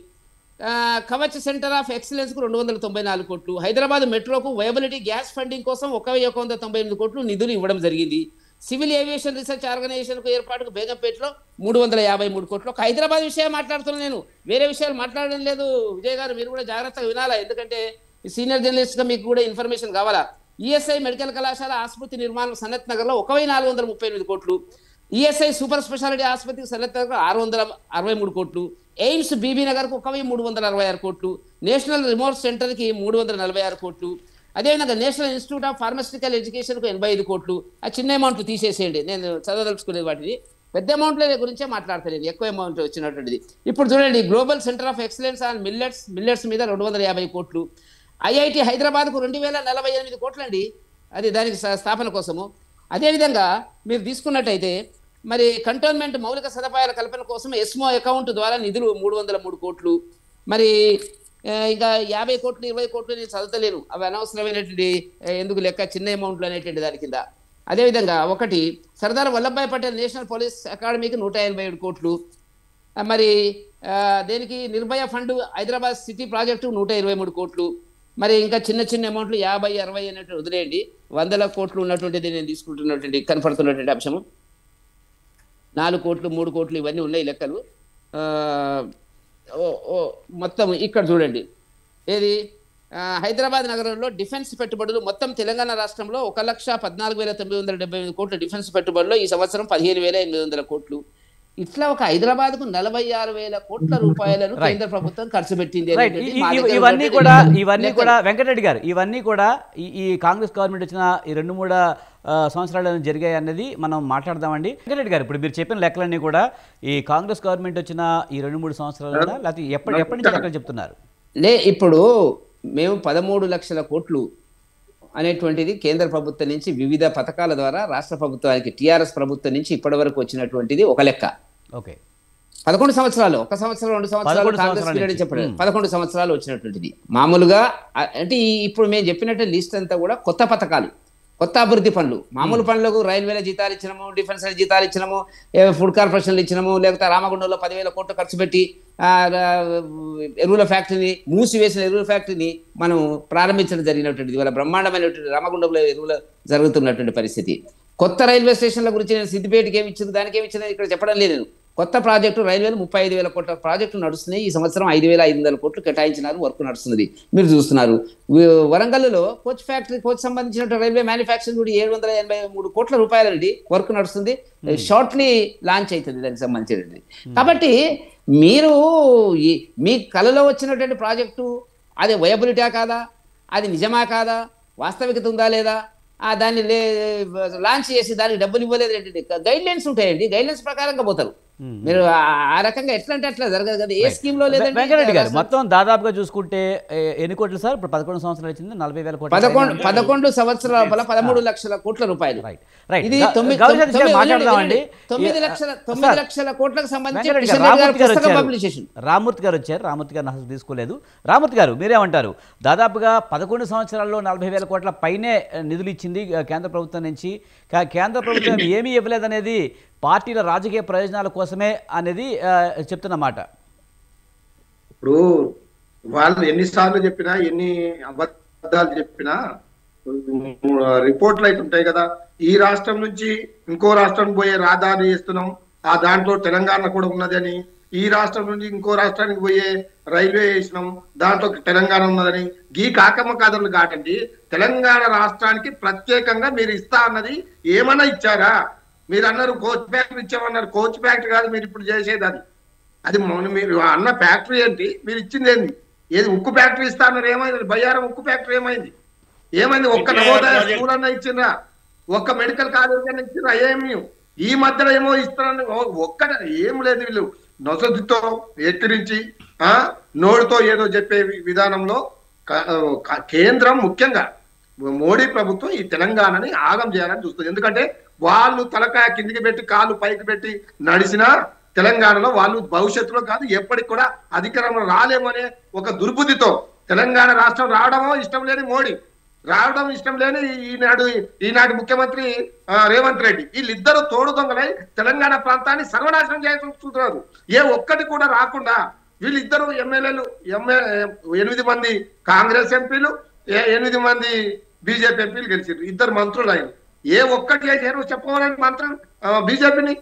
కవచ్ సెంటర్ ఆఫ్ ఎక్సలెన్స్కు 294 కోట్లు, హైదరాబాద్ మెట్రోకు వయబిలిటీ గ్యాస్ ఫండింగ్ కోసం 1,198 కోట్లు నిధులు ఇవ్వడం జరిగింది. సివిల్ ఏవియేషన్ రీసెర్చ్ ఆర్గనైజేషన్కు ఏర్పాటుకు బేగంపేటలో 353 కోట్లు. ఒక హైదరాబాద్ విషయం మాట్లాడుతున్నాను నేను, వేరే విషయాలు మాట్లాడడం లేదు. విజయ్ గారు మీరు కూడా జాగ్రత్తగా వినాలా, ఎందుకంటే సీనియర్ జర్నలిస్ట్గా మీకు కూడా ఇన్ఫర్మేషన్ కావాలా. ఈఎస్ఐ మెడికల్ కళాశాల ఆసుపత్రి నిర్మాణం సనత్ నగర్లో 1,438 కోట్లు, ఈఎస్ఐ సూపర్ స్పెషాలిటీ ఆసుపత్రికి సనత్ నగర్ 663 కోట్లు, ఎయిమ్స్ బీబీ నగర్కు 1,366 కోట్లు, నేషనల్ రిమోట్ సెంటర్కి 346 కోట్లు, అదేవిధంగా నేషనల్ ఇన్స్టిట్యూట్ ఆఫ్ ఫార్మస్యూటికల్ ఎడ్యుకేషన్కు 85 కోట్లు. ఆ చిన్న అమౌంట్లు తీసేసేయండి, నేను చదవదలుచుకునేది వాటిని. పెద్ద అమౌంట్ల గురించే మాట్లాడతలేదు, ఎక్కువ అమౌంట్ వచ్చినటువంటిది. ఇప్పుడు చూడండి, global centre of excellence on millets మీద 250 కోట్లు, ఐఐటి హైదరాబాద్కు 2,048 కోట్లు అండి, అది దానికి స్థాపన కోసము. అదేవిధంగా మీరు తీసుకున్నట్టయితే మరి కంటోన్మెంట్ మౌలిక సదుపాయాల కల్పన కోసం ఎస్మో అకౌంట్ ద్వారా నిధులు 303 కోట్లు, మరి ఇంకా 50 కోట్లు 20 కోట్లు నేను చదవలేను, అవి అనవసరమైనటువంటి ఎందుకు లెక్క, చిన్న అమౌంట్లు అనేటువంటి దాని కింద. అదేవిధంగా ఒకటి సర్దార్ వల్లభాయ్ పటేల్ నేషనల్ పోలీస్ అకాడమీకి 187 కోట్లు, మరి దేనికి Nirbhaya fund Hyderabad city project 123 కోట్లు, మరి ఇంకా చిన్న అమౌంట్లు 50, 60 అనేటువంటి వదిలేయండి, 100 కోట్లు ఉన్నటువంటిది నేను తీసుకుంటున్నటువంటి కనపడుతున్నటువంటి అంశము. 4 కోట్లు 3 కోట్లు ఇవన్నీ ఉన్నాయి లెక్కలు. మొత్తం ఇక్కడ చూడండి, ఏది హైదరాబాద్ నగరంలో డిఫెన్స్ పెట్టుబడులు మొత్తం తెలంగాణ రాష్ట్రంలో 1,14,978 కోట్ల డిఫెన్స్ పెట్టుబడులు, ఈ సంవత్సరం 15,800 కోట్లు. ఇట్లా ఒక హైదరాబాద్కు 46,000 కోట్ల రూపాయలను కేంద్ర ప్రభుత్వం ఖర్చు పెట్టింది. ఇవన్నీ కూడా వెంకటరెడ్డి గారు, ఇవన్నీ కూడా ఈ కాంగ్రెస్ గవర్నమెంట్ వచ్చిన ఈ 2-3 సంవత్సరాలు జరిగాయి అన్నది మనం మాట్లాడదామండి. వెంకటరెడ్డి గారు, ఇప్పుడు మీరు చెప్పిన లెక్కలన్నీ కూడా ఈ కాంగ్రెస్ గవర్నమెంట్ వచ్చిన ఈ 2-3 సంవత్సరాలు లేకపోతే ఎప్పటి నుంచి లెక్కలు చెప్తున్నారు? ఇప్పుడు మేము 13 లక్షల కోట్లు అనేటువంటిది కేంద్ర ప్రభుత్వం నుంచి వివిధ పథకాల ద్వారా రాష్ట్ర ప్రభుత్వానికి టీఆర్ఎస్ ప్రభుత్వం నుంచి ఇప్పటి వరకు వచ్చినటువంటిది ఒక లెక్క. ఓకే, 11 సంవత్సరాలు, 1 సంవత్సరం 2 సంవత్సరాలు కాంగ్రెస్ పీరియడ్ చెప్పడం, 11 సంవత్సరాలు వచ్చినటువంటిది. మామూలుగా అంటే ఇప్పుడు మేము చెప్పినట్టు లిస్ట్ అంతా కూడా కొత్త పథకాలు, కొత్త అభివృద్ధి పనులు. మామూలు పనులకు రైల్వేల జీతాలు ఇచ్చినాము, డిఫెన్స్ జీతాలు ఇచ్చినాము, ఫుడ్ కార్పొరేషన్లు ఇచ్చినాము, లేకపోతే రామగుండంలో 10,000 కోట్లు ఖర్చు పెట్టి ఎరువుల ఫ్యాక్టరీని, మూసివేసిన ఎరువుల ఫ్యాక్టరీని మనం ప్రారంభించడం జరిగినటువంటిది. ఇవాళ బ్రహ్మాండమైనటువంటి రామగుండంలో ఎరువులు జరుగుతున్నటువంటి పరిస్థితి. కొత్త రైల్వే స్టేషన్ల గురించి నేను సిద్దిపేటకి ఏమి ఇచ్చింది, దానికి ఏమి ఇచ్చింది ఇక్కడ చెప్పడం లేదు. నేను కొత్త ప్రాజెక్టు రైల్వేలు 35,000 కోట్ల ప్రాజెక్టులు నడుస్తున్నాయి. ఈ సంవత్సరం 5,500 కోట్లు కేటాయించినారు, వర్క్ నడుస్తున్నది, మీరు చూస్తున్నారు. వరంగల్లో కోచ్ ఫ్యాక్టరీ, కోచ్ సంబంధించిన రైల్వే మ్యానుఫ్యాక్చరింగ్ కూడా 783 కోట్ల రూపాయలండి వర్క్ నడుస్తుంది. షార్ట్లీ లాంచ్ అవుతుంది దానికి సంబంధించినది. కాబట్టి మీరు మీ కళలో వచ్చినటువంటి ప్రాజెక్టు అది వయబిలిటా కాదా, అది నిజమా కాదా, వాస్తవికత ఉందా లేదా, దాన్ని లాంచ్ చేసి దానికి డబ్బులు ఇవ్వలేదు ఏంటంటే గైడ్ లైన్స్ ఉంటాయండి, గైడ్ లైన్స్ ప్రకారంగా పోతారు. మీరు ఆ రకంగా ఎట్లా అంటే అట్లా జరగదు కదా, ఏ స్కీమ్ లో లేదండి. వెంకటరెడ్డి గారు, మొత్తం దాదాపుగా చూసుకుంటే ఎన్ని కోట్లు సార్? ఇప్పుడు 11 సంవత్సరాలు వచ్చింది, 40,000 కోట్లు. 11 సంవత్సరాల 13 లక్షల కోట్ల రూపాయలు. ఇది 9 లక్షల కోట్లకు సంబంధించి రామూర్తి గారు వచ్చారు. రామూర్తి గారు అసలు తీసుకోలేదు. రామూర్తి గారు మీరేమంటారు? దాదాపుగా 11 సంవత్సరాల్లో 40,000 కోట్ల పైనే నిధులు ఇచ్చింది కేంద్ర ప్రభుత్వం నుంచి. కేంద్ర ప్రభుత్వం ఏమీ ఇవ్వలేదనేది పార్టీల రాజకీయ ప్రయోజనాల కోసమే అనేది చెప్తున్నమాట. ఇప్పుడు వాళ్ళు ఎన్నిసార్లు చెప్పినా, ఎన్ని అబద్ధాలు చెప్పినా రిపోర్ట్లు అయితే ఉంటాయి కదా, ఈ రాష్ట్రం నుంచి ఇంకో రాష్ట్రం పోయే రహదారి చేస్తున్నాం, ఆ దాంట్లో తెలంగాణ కూడా ఉన్నదని, ఈ రాష్ట్రం నుంచి ఇంకో రాష్ట్రానికి పోయే రైల్వే వేసినాం, దాంట్లో తెలంగాణ ఉన్నదని. గీ కాకమ్మ కథలు కాకండి. తెలంగాణ రాష్ట్రానికి ప్రత్యేకంగా మీరు ఇస్తా అన్నది ఏమన్నా ఇచ్చారా? మీరు అన్నారు కోచ్ ఫ్యాక్టరీ ఇచ్చామన్నారు. కోచ్ ఫ్యాక్టరీ కాదు మీరు ఇప్పుడు చేసేది. అది మీరు అన్న ఫ్యాక్టరీ ఏంటి? మీరు ఇచ్చింది ఏంది? ఏది ఉక్కు ఫ్యాక్టరీ ఇస్తా అన్నారు, ఏమైంది? బయ్యారం ఉక్కు ఫ్యాక్టరీ ఏమైంది? ఒక్క నవోదయ స్కూల్ అన్న ఇచ్చిండ్రా? ఒక్క మెడికల్ కాలేజ్ అన్న ఇచ్చిండ్రా? ఏమి ఈ మధ్యలో ఏమో ఇస్తారని ఒక్క ఏం లేదు. వీళ్ళు నొసదితో ఎక్కిరించి నోటితో ఏదో చెప్పే విధానంలో కేంద్రం ముఖ్యంగా మోడీ ప్రభుత్వం ఈ తెలంగాణని ఆగం చేయాలని చూస్తుంది. ఎందుకంటే వాళ్ళు తలకాయ కిందికి పెట్టి కాళ్ళు పైకి పెట్టి నడిచినా తెలంగాణలో వాళ్ళు భవిష్యత్తులో కాదు ఎప్పటికి కూడా అధికారంలో రాలేమనే ఒక దుర్బుద్ధితో తెలంగాణ రాష్ట్రం రావడమో ఇష్టం లేని మోడీ, రావడం ఇష్టం లేని ఈనాటి ముఖ్యమంత్రి రేవంత్ రెడ్డి, వీళ్ళిద్దరూ తోడు దొంగలై తెలంగాణ ప్రాంతాన్ని సర్వనాశనం చేస్తున్నారు. ఏ ఒక్కటి కూడా రాకుండా వీళ్ళిద్దరు ఎమ్మెల్యేలు 8 మంది కాంగ్రెస్ ఎంపీలు, 8 మంది బీజేపీ ఎంపీలు గెలిచారు. 2 మంత్రులు ఆయన. ఏ ఒక్కటి చేశారు చెప్పవాలని మంత్రం బీజేపీని?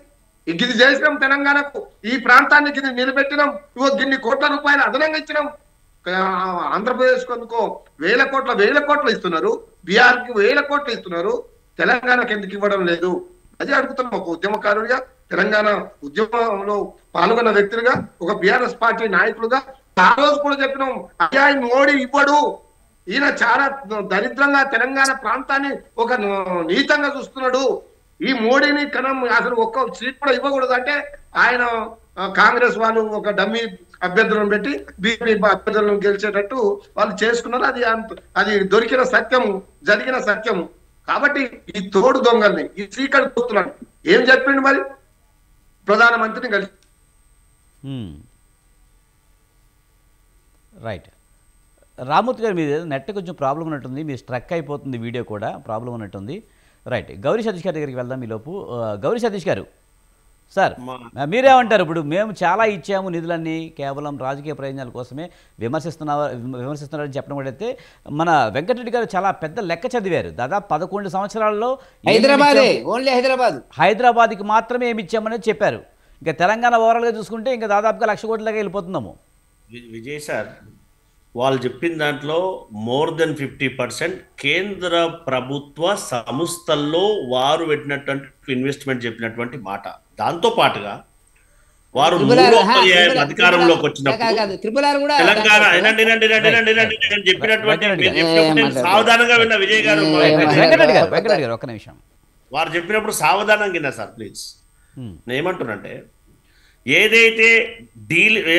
ఇది చేసినాం తెలంగాణకు, ఈ ప్రాంతానికి ఇది నిలబెట్టినాం, గిన్ని కోట్ల రూపాయలు అదనంగా ఇచ్చినాం. ఆంధ్రప్రదేశ్ కొందుకో వేల కోట్లు ఇస్తున్నారు, బీహార్కి 1000 కోట్లు ఇస్తున్నారు, తెలంగాణకు ఎందుకు ఇవ్వడం లేదు? అదే అడుగుతున్నాం. ఒక ఉద్యమకారుడిగా, తెలంగాణ ఉద్యమంలో పాల్గొన్న వ్యక్తులుగా, ఒక బీఆర్ఎస్ పార్టీ నాయకులుగా ఆ రోజు కూడా చెప్పినాం, అయ్యా మోడీ ఇవ్వడు, ఈయన చాలా దరిద్రంగా తెలంగాణ ప్రాంతాన్ని ఒక నీతంగా చూస్తున్నాడు, ఈ మోడీని కనం అసలు ఒక్క సీట్ కూడా ఇవ్వకూడదు అంటే ఆయన కాంగ్రెస్ వాళ్ళు ఒక డమ్మీ అభ్యర్థులను పెట్టి బీజేపీ అభ్యర్థులను గెలిచేటట్టు వాళ్ళు చేసుకున్నారు. అది దొరికిన సత్యము, జరిగిన సత్యము. కాబట్టి ఈ తోడు దొంగల్ని, ఈ చీకటి దోస్తులను ఏం చెప్పిండు మరి ప్రధానమంత్రిని కలిసి? రైట్. రామూర్తి గారు, మీద నెట్ కొంచెం ప్రాబ్లం ఉన్నట్టుంది, మీరు స్ట్రక్ అయిపోతుంది, వీడియో కూడా ప్రాబ్లం ఉన్నట్టుంది. రైట్, గౌరీ సతీష్ గారి దగ్గరికి వెళ్దాం ఈలోపు. గౌరీ సతీష్ గారు, మీరేమంటారు? ఇప్పుడు మేము చాలా ఇచ్చాము నిధులన్నీ కేవలం రాజకీయ ప్రయోజనాల కోసమే విమర్శిస్తున్నారని చెప్పడం కూడా అయితే, మన వెంకటరెడ్డి గారు చాలా పెద్ద లెక్క చదివారు. దాదాపు 11 సంవత్సరాల్లో హైదరాబాద్కి మాత్రమే ఏమి ఇచ్చామనేది చెప్పారు. ఇంకా తెలంగాణ ఓవరాల్గా చూసుకుంటే ఇంకా దాదాపుగా 1,00,000 కోట్లగా వెళ్ళిపోతున్నాము. విజయ్ సార్, వాళ్ళు చెప్పిన దాంట్లో మోర్ దెన్ 50% కేంద్ర ప్రభుత్వ సంస్థల్లో వారు పెట్టినటువంటి ఇన్వెస్ట్మెంట్ చెప్పినటువంటి మాట. దాంతో పాటుగా వారు అధికారంలోకి వచ్చినప్పుడు తెలంగాణ చెప్పినటువంటి సావధానంగా విన్న విజయ్ గారు, ఒక్క నిమిషం, వారు చెప్పినప్పుడు సావధానంగా విన్నా సార్ ప్లీజ్. నేను ఏమంటున్నానంటే,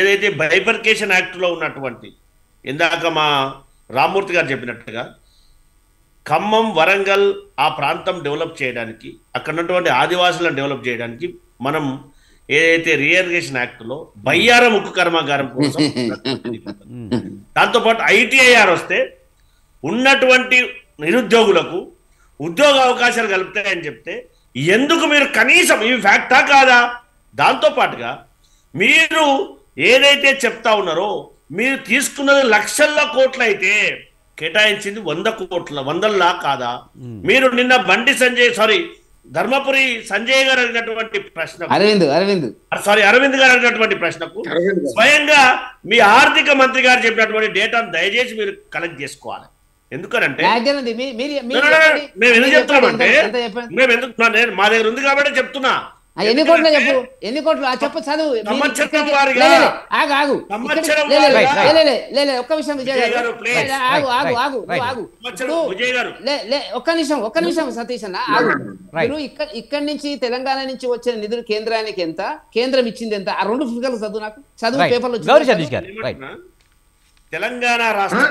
ఏదైతే బైఫర్కేషన్ యాక్ట్లో ఉన్నటువంటి, ఇందాక మా రామ్మూర్తి గారు చెప్పినట్టుగా ఖమ్మం, వరంగల్ ఆ ప్రాంతం డెవలప్ చేయడానికి, అక్కడ ఉన్నటువంటి ఆదివాసులను డెవలప్ చేయడానికి మనం ఏదైతే రీఇరిగేషన్ యాక్ట్లో బయ్యారం ఉక్కు కర్మాగారం కోసం, దాంతోపాటు ఐటీఐఆర్ వస్తే ఉన్నటువంటి నిరుద్యోగులకు ఉద్యోగ అవకాశాలు కలుపుతాయని చెప్తే ఎందుకు మీరు కనీసం ఇవి ఫ్యాక్టా కాదా? దాంతోపాటుగా మీరు ఏదైతే చెప్తా ఉన్నారో, మీరు తీసుకున్నది లక్షల కోట్లు అయితే కేటాయించింది 100 కాదా? మీరు నిన్న ధర్మపురి సంజయ్ గారు అడిగినటువంటి ప్రశ్న, అరవింద్ గారు అడిగినటువంటి ప్రశ్నకు స్వయంగా మీ ఆర్థిక మంత్రి గారు చెప్పినటువంటి డేటాను దయచేసి మీరు కలెక్ట్ చేసుకోవాలి. ఎందుకనంటే మేము ఎందుకు చెప్తున్నామంటే, మా దగ్గర ఉంది కాబట్టి చెప్తున్నా. ఎన్ని కోట్లు చెప్పు, ఎన్ని కోట్లు చెప్పు, చదువు. ఒక్క విషయం విజయ్ గారు, ఒక్క నిమిషం సతీష్ అన్న ఆగు. మీరు ఇక్కడి నుంచి తెలంగాణ నుంచి వచ్చిన నిధులు కేంద్రానికి ఎంత, కేంద్రం ఇచ్చింది ఎంత, ఆ 2 ఫిగర్లు చదువు నాకు, చదువు పేపర్లో. తెలంగాణ రాష్ట్రం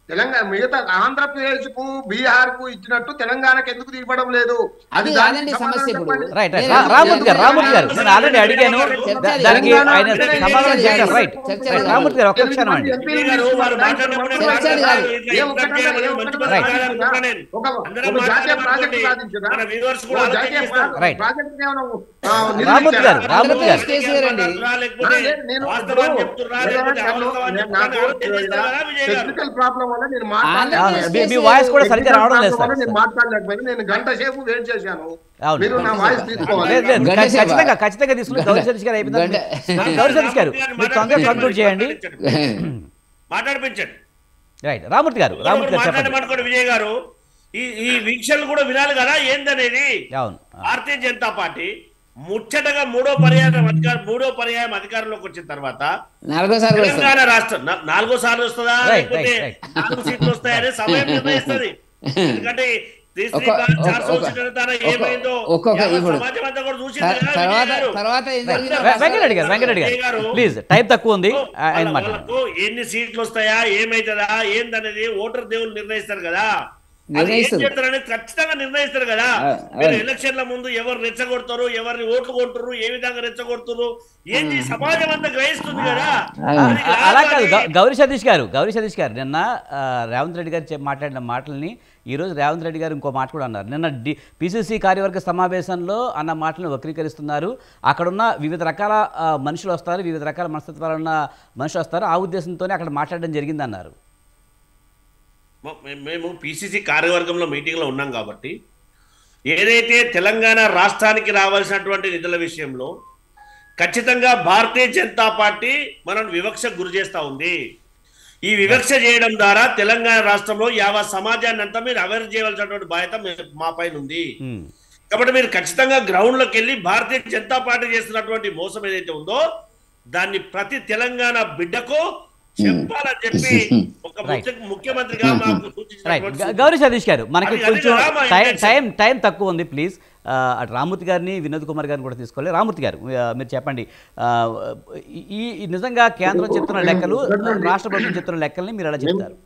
తెలంగాణ మిగతా ఆంధ్రప్రదేశ్ కు, బీహార్ కు ఇచ్చినట్టు తెలంగాణకు ఎందుకు ఇవ్వడం లేదు? అది సమస్య. రామూర్తి గారు నేను ఆల్రెడీ అడిగాను, దానికి ఆయన సమాధానం చెప్పారు. రైట్, రామూర్తి గారు ఒక్క క్షణం అండి. రామూర్తి గారు టెక్నికల్ ప్రాబ్లం వల్ల నేను మీ వాయిస్ కూడా సరిగ్గా రావడం లేదు సార్. నేను మాట్లాడలేకపోయినా నేను గంట సేపు వెయిట్ చేశాను. అవును. మీరు నా వాయిస్ తీసుకోవాలి. ఖచ్చితంగా తీసుకుని గౌరీ సతీష్ గారు అయిపోయింది. గౌరీ సతీష్ గారు మీరు తొందరగా కంక్లూడ్ చేయండి. మాట్లాడిపించండి. రైట్. రామూర్తి గారు మాట్లాడమనుకోండి. విజయ్ గారు ఈ వీక్షలు కూడా వినాలి కదా ఏందనేది. అవును. భారతీయ జనతా పార్టీ ముచ్చటగా మూడో పర్యాయం అధికారంలోకి వచ్చిన తర్వాత తెలంగాణ రాష్ట్రం 4వ సార్లు వస్తుందా లేకపోతే 4 సీట్లు వస్తాయనే సమయం నిర్ణయిస్తుంది. ఎందుకంటే వెంకటరెడ్డి గారు ప్లీజ్, టైం తక్కువ ఉంది. ఎన్ని సీట్లు వస్తాయా ఏమైతుందా ఏందనేది ఓటర్ దేవులు నిర్ణయిస్తారు కదా, ఖచ్చితంగా నిర్ణయిస్తారు కదా. మీరు ఎలక్షన్ల ముందు ఎవరు రెచ్చగొడతారు, ఎవరిని ఓట్లు కొడుతున్నారు, ఏ విధంగా రెచ్చగొడుతున్నారు ఏంటి సమాజం అంతా గ్రహిస్తుంది కదా. అలా కాదు గౌరీ సతీష్ గారు నిన్న రేవంత్ రెడ్డి గారు మాట్లాడిన మాటల్ని ఈరోజు రేవంత్ రెడ్డి గారు ఇంకో మాట కూడా అన్నారు. నిన్న పిసిసి కార్యవర్గ సమావేశంలో అన్న మాటలను వక్రీకరిస్తున్నారు. అక్కడున్న వివిధ రకాల మనుషులు వస్తారు, వివిధ రకాల మనస్తత్వాలు ఉన్న మనుషులు వస్తారు, ఆ ఉద్దేశంతోనే అక్కడ మాట్లాడడం జరిగిందన్నారు. మేము పిసిసి కార్యవర్గంలో మీటింగ్లో ఉన్నాం కాబట్టి ఏదైతే తెలంగాణ రాష్ట్రానికి రావాల్సినటువంటి నిధుల విషయంలో ఖచ్చితంగా భారతీయ జనతా పార్టీ మనల్ని వివక్షకు గురి చేస్తూ ఉంది. ఈ వివక్ష చేయడం ద్వారా తెలంగాణ రాష్ట్రంలో యావత్ సమాజాన్ని అంతా మీరు అవేర్ చేయవలసినటువంటి బాధ్యత మా పైన ఉంది. కాబట్టి మీరు ఖచ్చితంగా గ్రౌండ్లోకి వెళ్ళి భారతీయ జనతా పార్టీ చేస్తున్నటువంటి మోసం ఏదైతే ఉందో దాన్ని ప్రతి తెలంగాణ బిడ్డకు చెప్పాలని చెప్పి ఒక ముఖ్యమంత్రిగా మాకు సూచించారు. గౌరీ సతీష్ గారు మనకి కొంచెం టైం తక్కువ ఉంది. ప్లీజ్ అటు రామూర్తి గారిని వినోద్ కుమార్ గారిని కూడా తీసుకోవాలి. రామూర్తి గారు మీరు చెప్పండి, ఈ నిజంగా కేంద్రం చెప్తున్న లెక్కలు రాష్ట్ర ప్రభుత్వం చెప్తున్న లెక్కల్ని మీరు ఎలా చెప్తారు?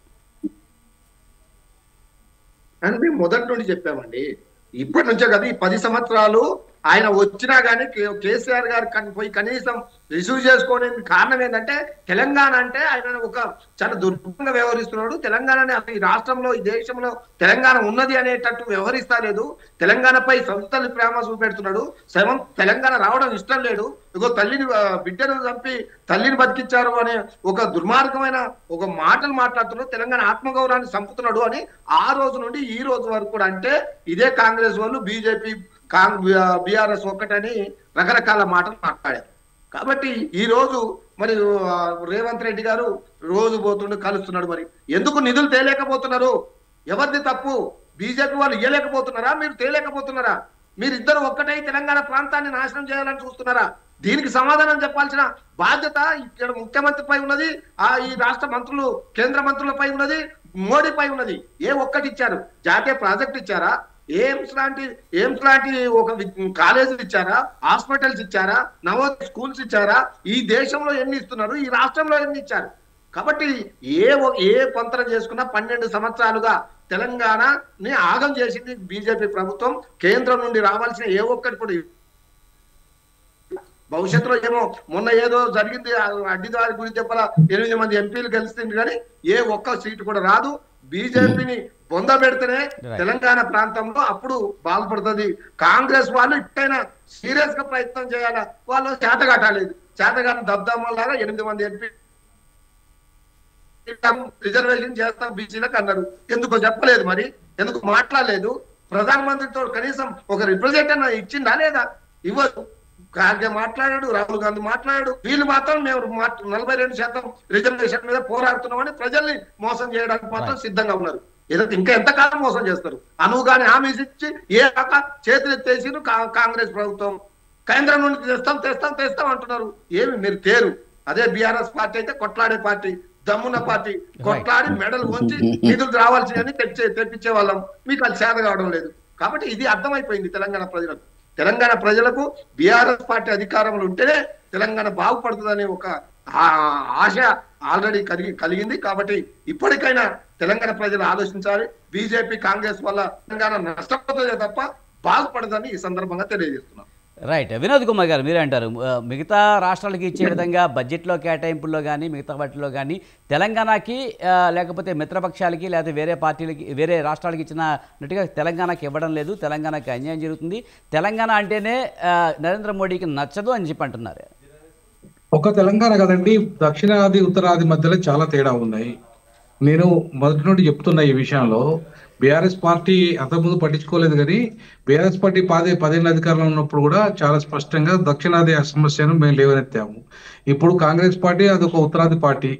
అంటే మొదటి నుండి చెప్పామండి, ఇప్పటి నుంచే కదా ఈ 10 సంవత్సరాలు ఆయన వచ్చినా గానీ కేసీఆర్ గారు పోయి కనీసం రిసీవ్ చేసుకోవడానికి కారణం ఏంటంటే తెలంగాణ అంటే ఆయన ఒక చాలా దుర్భంగా వ్యవహరిస్తున్నాడు. తెలంగాణని ఈ రాష్ట్రంలో ఈ దేశంలో తెలంగాణ ఉన్నది అనేటట్టు వ్యవహరిస్తలేదు. తెలంగాణపై సొంతల్ని ప్రేమ చూపెడుతున్నాడు. తెలంగాణ రావడం ఇష్టం లేదు. ఇగో తల్లిని బిడ్డను చంపి తల్లిని బతికించారు అనే ఒక దుర్మార్గమైన ఒక మాటలు మాట్లాడుతున్నాడు. తెలంగాణ ఆత్మగౌరవాన్ని చంపుతున్నాడు అని ఆ రోజు నుండి ఈ రోజు వరకు కూడా అంటే ఇదే కాంగ్రెస్ వాళ్ళు బీజేపీ బీఆర్ఎస్ ఒక్కటని రకరకాల మాటలు మాట్లాడారు. కాబట్టి ఈ రోజు మరి రేవంత్ రెడ్డి గారు రోజు పోతుండే కలుస్తున్నాడు. మరి ఎందుకు నిధులు తేలేకపోతున్నారు? ఎవరిది తప్పు? బీజేపీ వాళ్ళు ఇయ్యలేకపోతున్నారా? మీరు తేలేకపోతున్నారా? మీరిద్దరు ఒక్కటై తెలంగాణ ప్రాంతాన్ని నాశనం చేయాలని చూస్తున్నారా? దీనికి సమాధానం చెప్పాల్సిన బాధ్యత ఇక్కడ ముఖ్యమంత్రిపై ఉన్నది, ఈ రాష్ట్ర మంత్రులు కేంద్ర మంత్రులపై ఉన్నది, మోడీపై ఉన్నది. ఏ ఒక్కటి ఇచ్చారు? జాతీయ ప్రాజెక్ట్ ఇచ్చారా? ఎయిమ్స్ లాంటి ఒక కాలేజీలు ఇచ్చారా? హాస్పిటల్స్ ఇచ్చారా? నవోదయ స్కూల్స్ ఇచ్చారా? ఈ దేశంలో ఎన్ని ఇస్తున్నారు? ఈ రాష్ట్రంలో ఎన్ని ఇచ్చారు? కాబట్టి ఏ పంత్రం చేసుకున్నా 12 సంవత్సరాలుగా తెలంగాణని ఆగం చేసింది బీజేపీ ప్రభుత్వం. కేంద్రం నుండి రావాల్సిన ఏ ఒక్కటి కూడా భవిష్యత్తులో ఏమో మొన్న ఏదో జరిగింది అడ్డిదారి గురించి చెప్పాలా 8 మంది ఎంపీలు గెలుస్తుంది కానీ ఏ ఒక్క సీటు కూడా రాదు. బీజేపీని బొంద పెడితేనే తెలంగాణ ప్రాంతంలో అప్పుడు బాగుపడుతుంది. కాంగ్రెస్ వాళ్ళు ఇట్టైనా సీరియస్ గా ప్రయత్నం చేయాలా? వాళ్ళు చేతగాటలేదు. చేతగాని దబ్దామల్లాగా 8 మంది ఎంపీ రిజర్వేషన్ చేస్తాం బీసీలకు అన్నారు. ఎందుకో చెప్పలేదు, మరి ఎందుకు మాట్లాడలేదు? ప్రధానమంత్రితో కనీసం ఒక రిప్రజెంటేటివ్ ఇచ్చిందా లేదా? ఇవ్వదు. ఖార్గే మాట్లాడాడు, రాహుల్ గాంధీ మాట్లాడాడు. వీళ్ళు మాత్రం మేము 42% రిజర్వేషన్ మీద పోరాడుతున్నామని ప్రజల్ని మోసం చేయడానికి మాత్రం సిద్ధంగా ఉన్నారు. ఇంకా ఎంతకాలం మోసం చేస్తారు? అనువుగానే హామీస్ ఇచ్చి ఏ రక చేతులు ఎత్తేసి కాంగ్రెస్ ప్రభుత్వం కేంద్రం నుండి తెస్తాం అంటున్నారు. ఏమి మీరు తేరు? అదే బీఆర్ఎస్ పార్టీ అయితే కొట్లాడే పార్టీ, దమ్మున్న పార్టీ, కొట్లాడి మెడలు వంచి నిధులు రావాల్సిందని తెప్పించే వాళ్ళం. మీకు అది చేత కావడం లేదు. కాబట్టి ఇది అర్థమైపోయింది తెలంగాణ ప్రజలకు. తెలంగాణ ప్రజలకు బీఆర్ఎస్ పార్టీ అధికారంలో ఉంటేనే తెలంగాణ బాగుపడుతుందనే ఒక ఆశ ఆల్రెడీ కలిగింది. కాబట్టి ఇప్పటికైనా తెలంగాణ ప్రజలు ఆలోచించాలి. బీజేపీ కాంగ్రెస్ వల్ల తెలంగాణ నష్టపోతుందే తప్ప బాగుపడదని ఈ సందర్భంగా తెలియజేస్తున్నాం. రైట్. వినోద్ కుమార్ గారు మీరే అంటారు, మిగతా రాష్ట్రాలకి ఇచ్చే విధంగా బడ్జెట్లో కేటాయింపుల్లో కానీ మిగతా వాటిలో కానీ తెలంగాణకి లేకపోతే మిత్రపక్షాలకి లేకపోతే వేరే పార్టీలకి వేరే రాష్ట్రాలకి ఇచ్చినట్టుగా తెలంగాణకి ఇవ్వడం లేదు, తెలంగాణకి అన్యాయం జరుగుతుంది, తెలంగాణ అంటేనే నరేంద్ర మోడీకి నచ్చదు అని చెప్పి అంటున్నారు. ఒక తెలంగాణ కదండి, దక్షిణాది ఉత్తరాది మధ్యలో చాలా తేడా ఉన్నాయి. నేను మొదటి నుండి చెప్తున్నా ఈ విషయంలో, బీఆర్ఎస్ పార్టీ అంతకుముందు పట్టించుకోలేదు కానీ బీఆర్ఎస్ పార్టీ పదేళ్ళ అధికారంలో ఉన్నప్పుడు కూడా చాలా స్పష్టంగా దక్షిణాది సమస్యను మేము లేవనెత్తాము. ఇప్పుడు కాంగ్రెస్ పార్టీ అదొక ఉత్తరాది పార్టీ,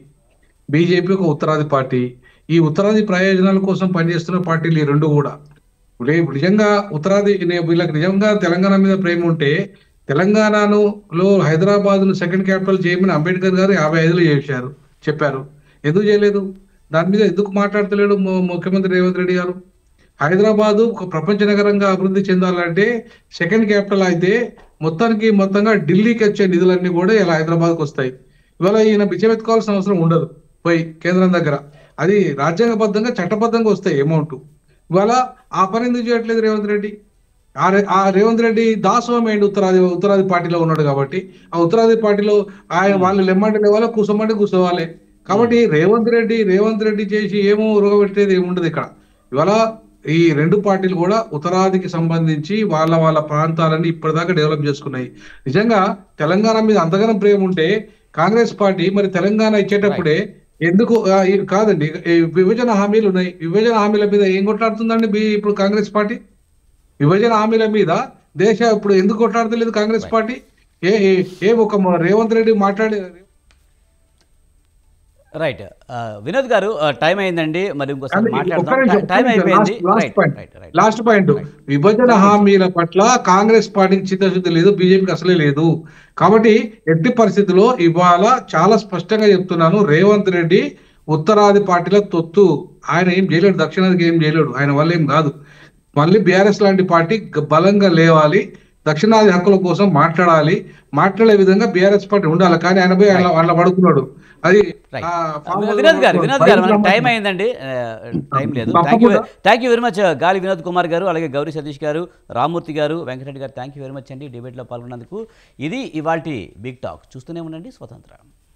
బీజేపీ ఒక ఉత్తరాది పార్టీ. ఈ ఉత్తరాది ప్రయోజనాల కోసం పనిచేస్తున్న పార్టీలు ఈ రెండు కూడా. రేపు నిజంగా ఉత్తరాది వీళ్ళకి నిజంగా తెలంగాణ మీద ప్రేమ ఉంటే తెలంగాణలో హైదరాబాద్ను సెకండ్ క్యాపిటల్ చేయమని అంబేద్కర్ గారు 55లో చెప్పారు. ఎందుకు చేయలేదు? దాని మీద ఎందుకు మాట్లాడతలేడు ముఖ్యమంత్రి రేవంత్ రెడ్డి గారు? హైదరాబాదు ఒక ప్రపంచ నగరంగా అభివృద్ధి చెందాలంటే సెకండ్ క్యాపిటల్ అయితే మొత్తంగా ఢిల్లీకి వచ్చే నిధులన్నీ కూడా ఇలా హైదరాబాద్కి వస్తాయి. ఇవాళ ఈయన బిచ్చమెత్తుకోవాల్సిన అవసరం ఉండదు పోయి కేంద్రం దగ్గర, అది రాజ్యాంగబద్ధంగా చట్టబద్ధంగా వస్తాయి అమౌంట్. ఇవాళ ఆ పని ఎందుకు చేయట్లేదు రేవంత్ రెడ్డి? ఆ రేవంత్ రెడ్డి దాసోహం ఏంటి? ఉత్తరాది పార్టీలో ఉన్నాడు కాబట్టి ఆ ఉత్తరాది పార్టీలో ఆయన వాళ్ళు లెమ్మంటే లేవాలి, కూసోమంటే కూర్చోవాలి. కాబట్టి రేవంత్ రెడ్డి చేసి ఏమో ఉరగబెట్టేది ఏముండదు ఇక్కడ. ఇవాళ ఈ రెండు పార్టీలు కూడా ఉత్తరాదికి సంబంధించి వాళ్ళ ప్రాంతాలని ఇప్పటిదాకా డెవలప్ చేసుకున్నాయి. నిజంగా తెలంగాణ మీద అంతగానం ప్రేమ ఉంటే కాంగ్రెస్ పార్టీ మరి తెలంగాణ ఇచ్చేటప్పుడే ఎందుకు కాదండి, విభజన హామీలు ఉన్నాయి, విభజన హామీల మీద ఏం కొట్లాడుతుందండి ఇప్పుడు కాంగ్రెస్ పార్టీ? విభజన హామీల మీద ఇప్పుడు ఎందుకు కొట్లాడతలేదు కాంగ్రెస్ పార్టీ? ఒక రేవంత్ రెడ్డి మాట్లాడే. రైట్ వినోద్ గారు, టైం అయిందండి, మరి ఇంకోసారి మాట్లాడదాం. టైం అయిపోయింది. లాస్ట్ పాయింట్, విభజన హామీల పట్ల కాంగ్రెస్ పార్టీకి చిత్తశుద్ధి లేదు, బీజేపీకి అసలే లేదు. కాబట్టి ఎట్టి పరిస్థితుల్లో ఇవాళ చాలా స్పష్టంగా చెప్తున్నాను, రేవంత్ రెడ్డి ఉత్తరాది పార్టీల తొత్తు. ఆయన ఏం చేయలేడు, దక్షిణాదికి ఏం చేయలేడు, ఆయన వల్ల ఏం కాదు. మళ్ళీ బీఆర్ఎస్ లాంటి పార్టీ బలంగా లేవాలి, దక్షిణాది హక్కుల కోసం మాట్లాడే విధంగా బీఆర్ఎస్ పార్టీ ఉండాలి. కానీ ఆయన పోయి అలా పడుకున్నాడు. అది వినోద్ గారు మనకి టైం అయిందండి, టైం లేదు. థ్యాంక్ యూ వెరీ మచ్ గాలి వినోద్ కుమార్ గారు, అలాగే గౌరీ సతీష్ గారు, రామ్మూర్తి గారు, వెంకటరెడ్డి గారు, థ్యాంక్ యూ వెరీ మచ్ అండి డిబేట్లో పాల్గొన్నందుకు. ఇది ఇవాల్టి బిగ్ టాక్. చూస్తూనే ఉండండి స్వతంత్ర.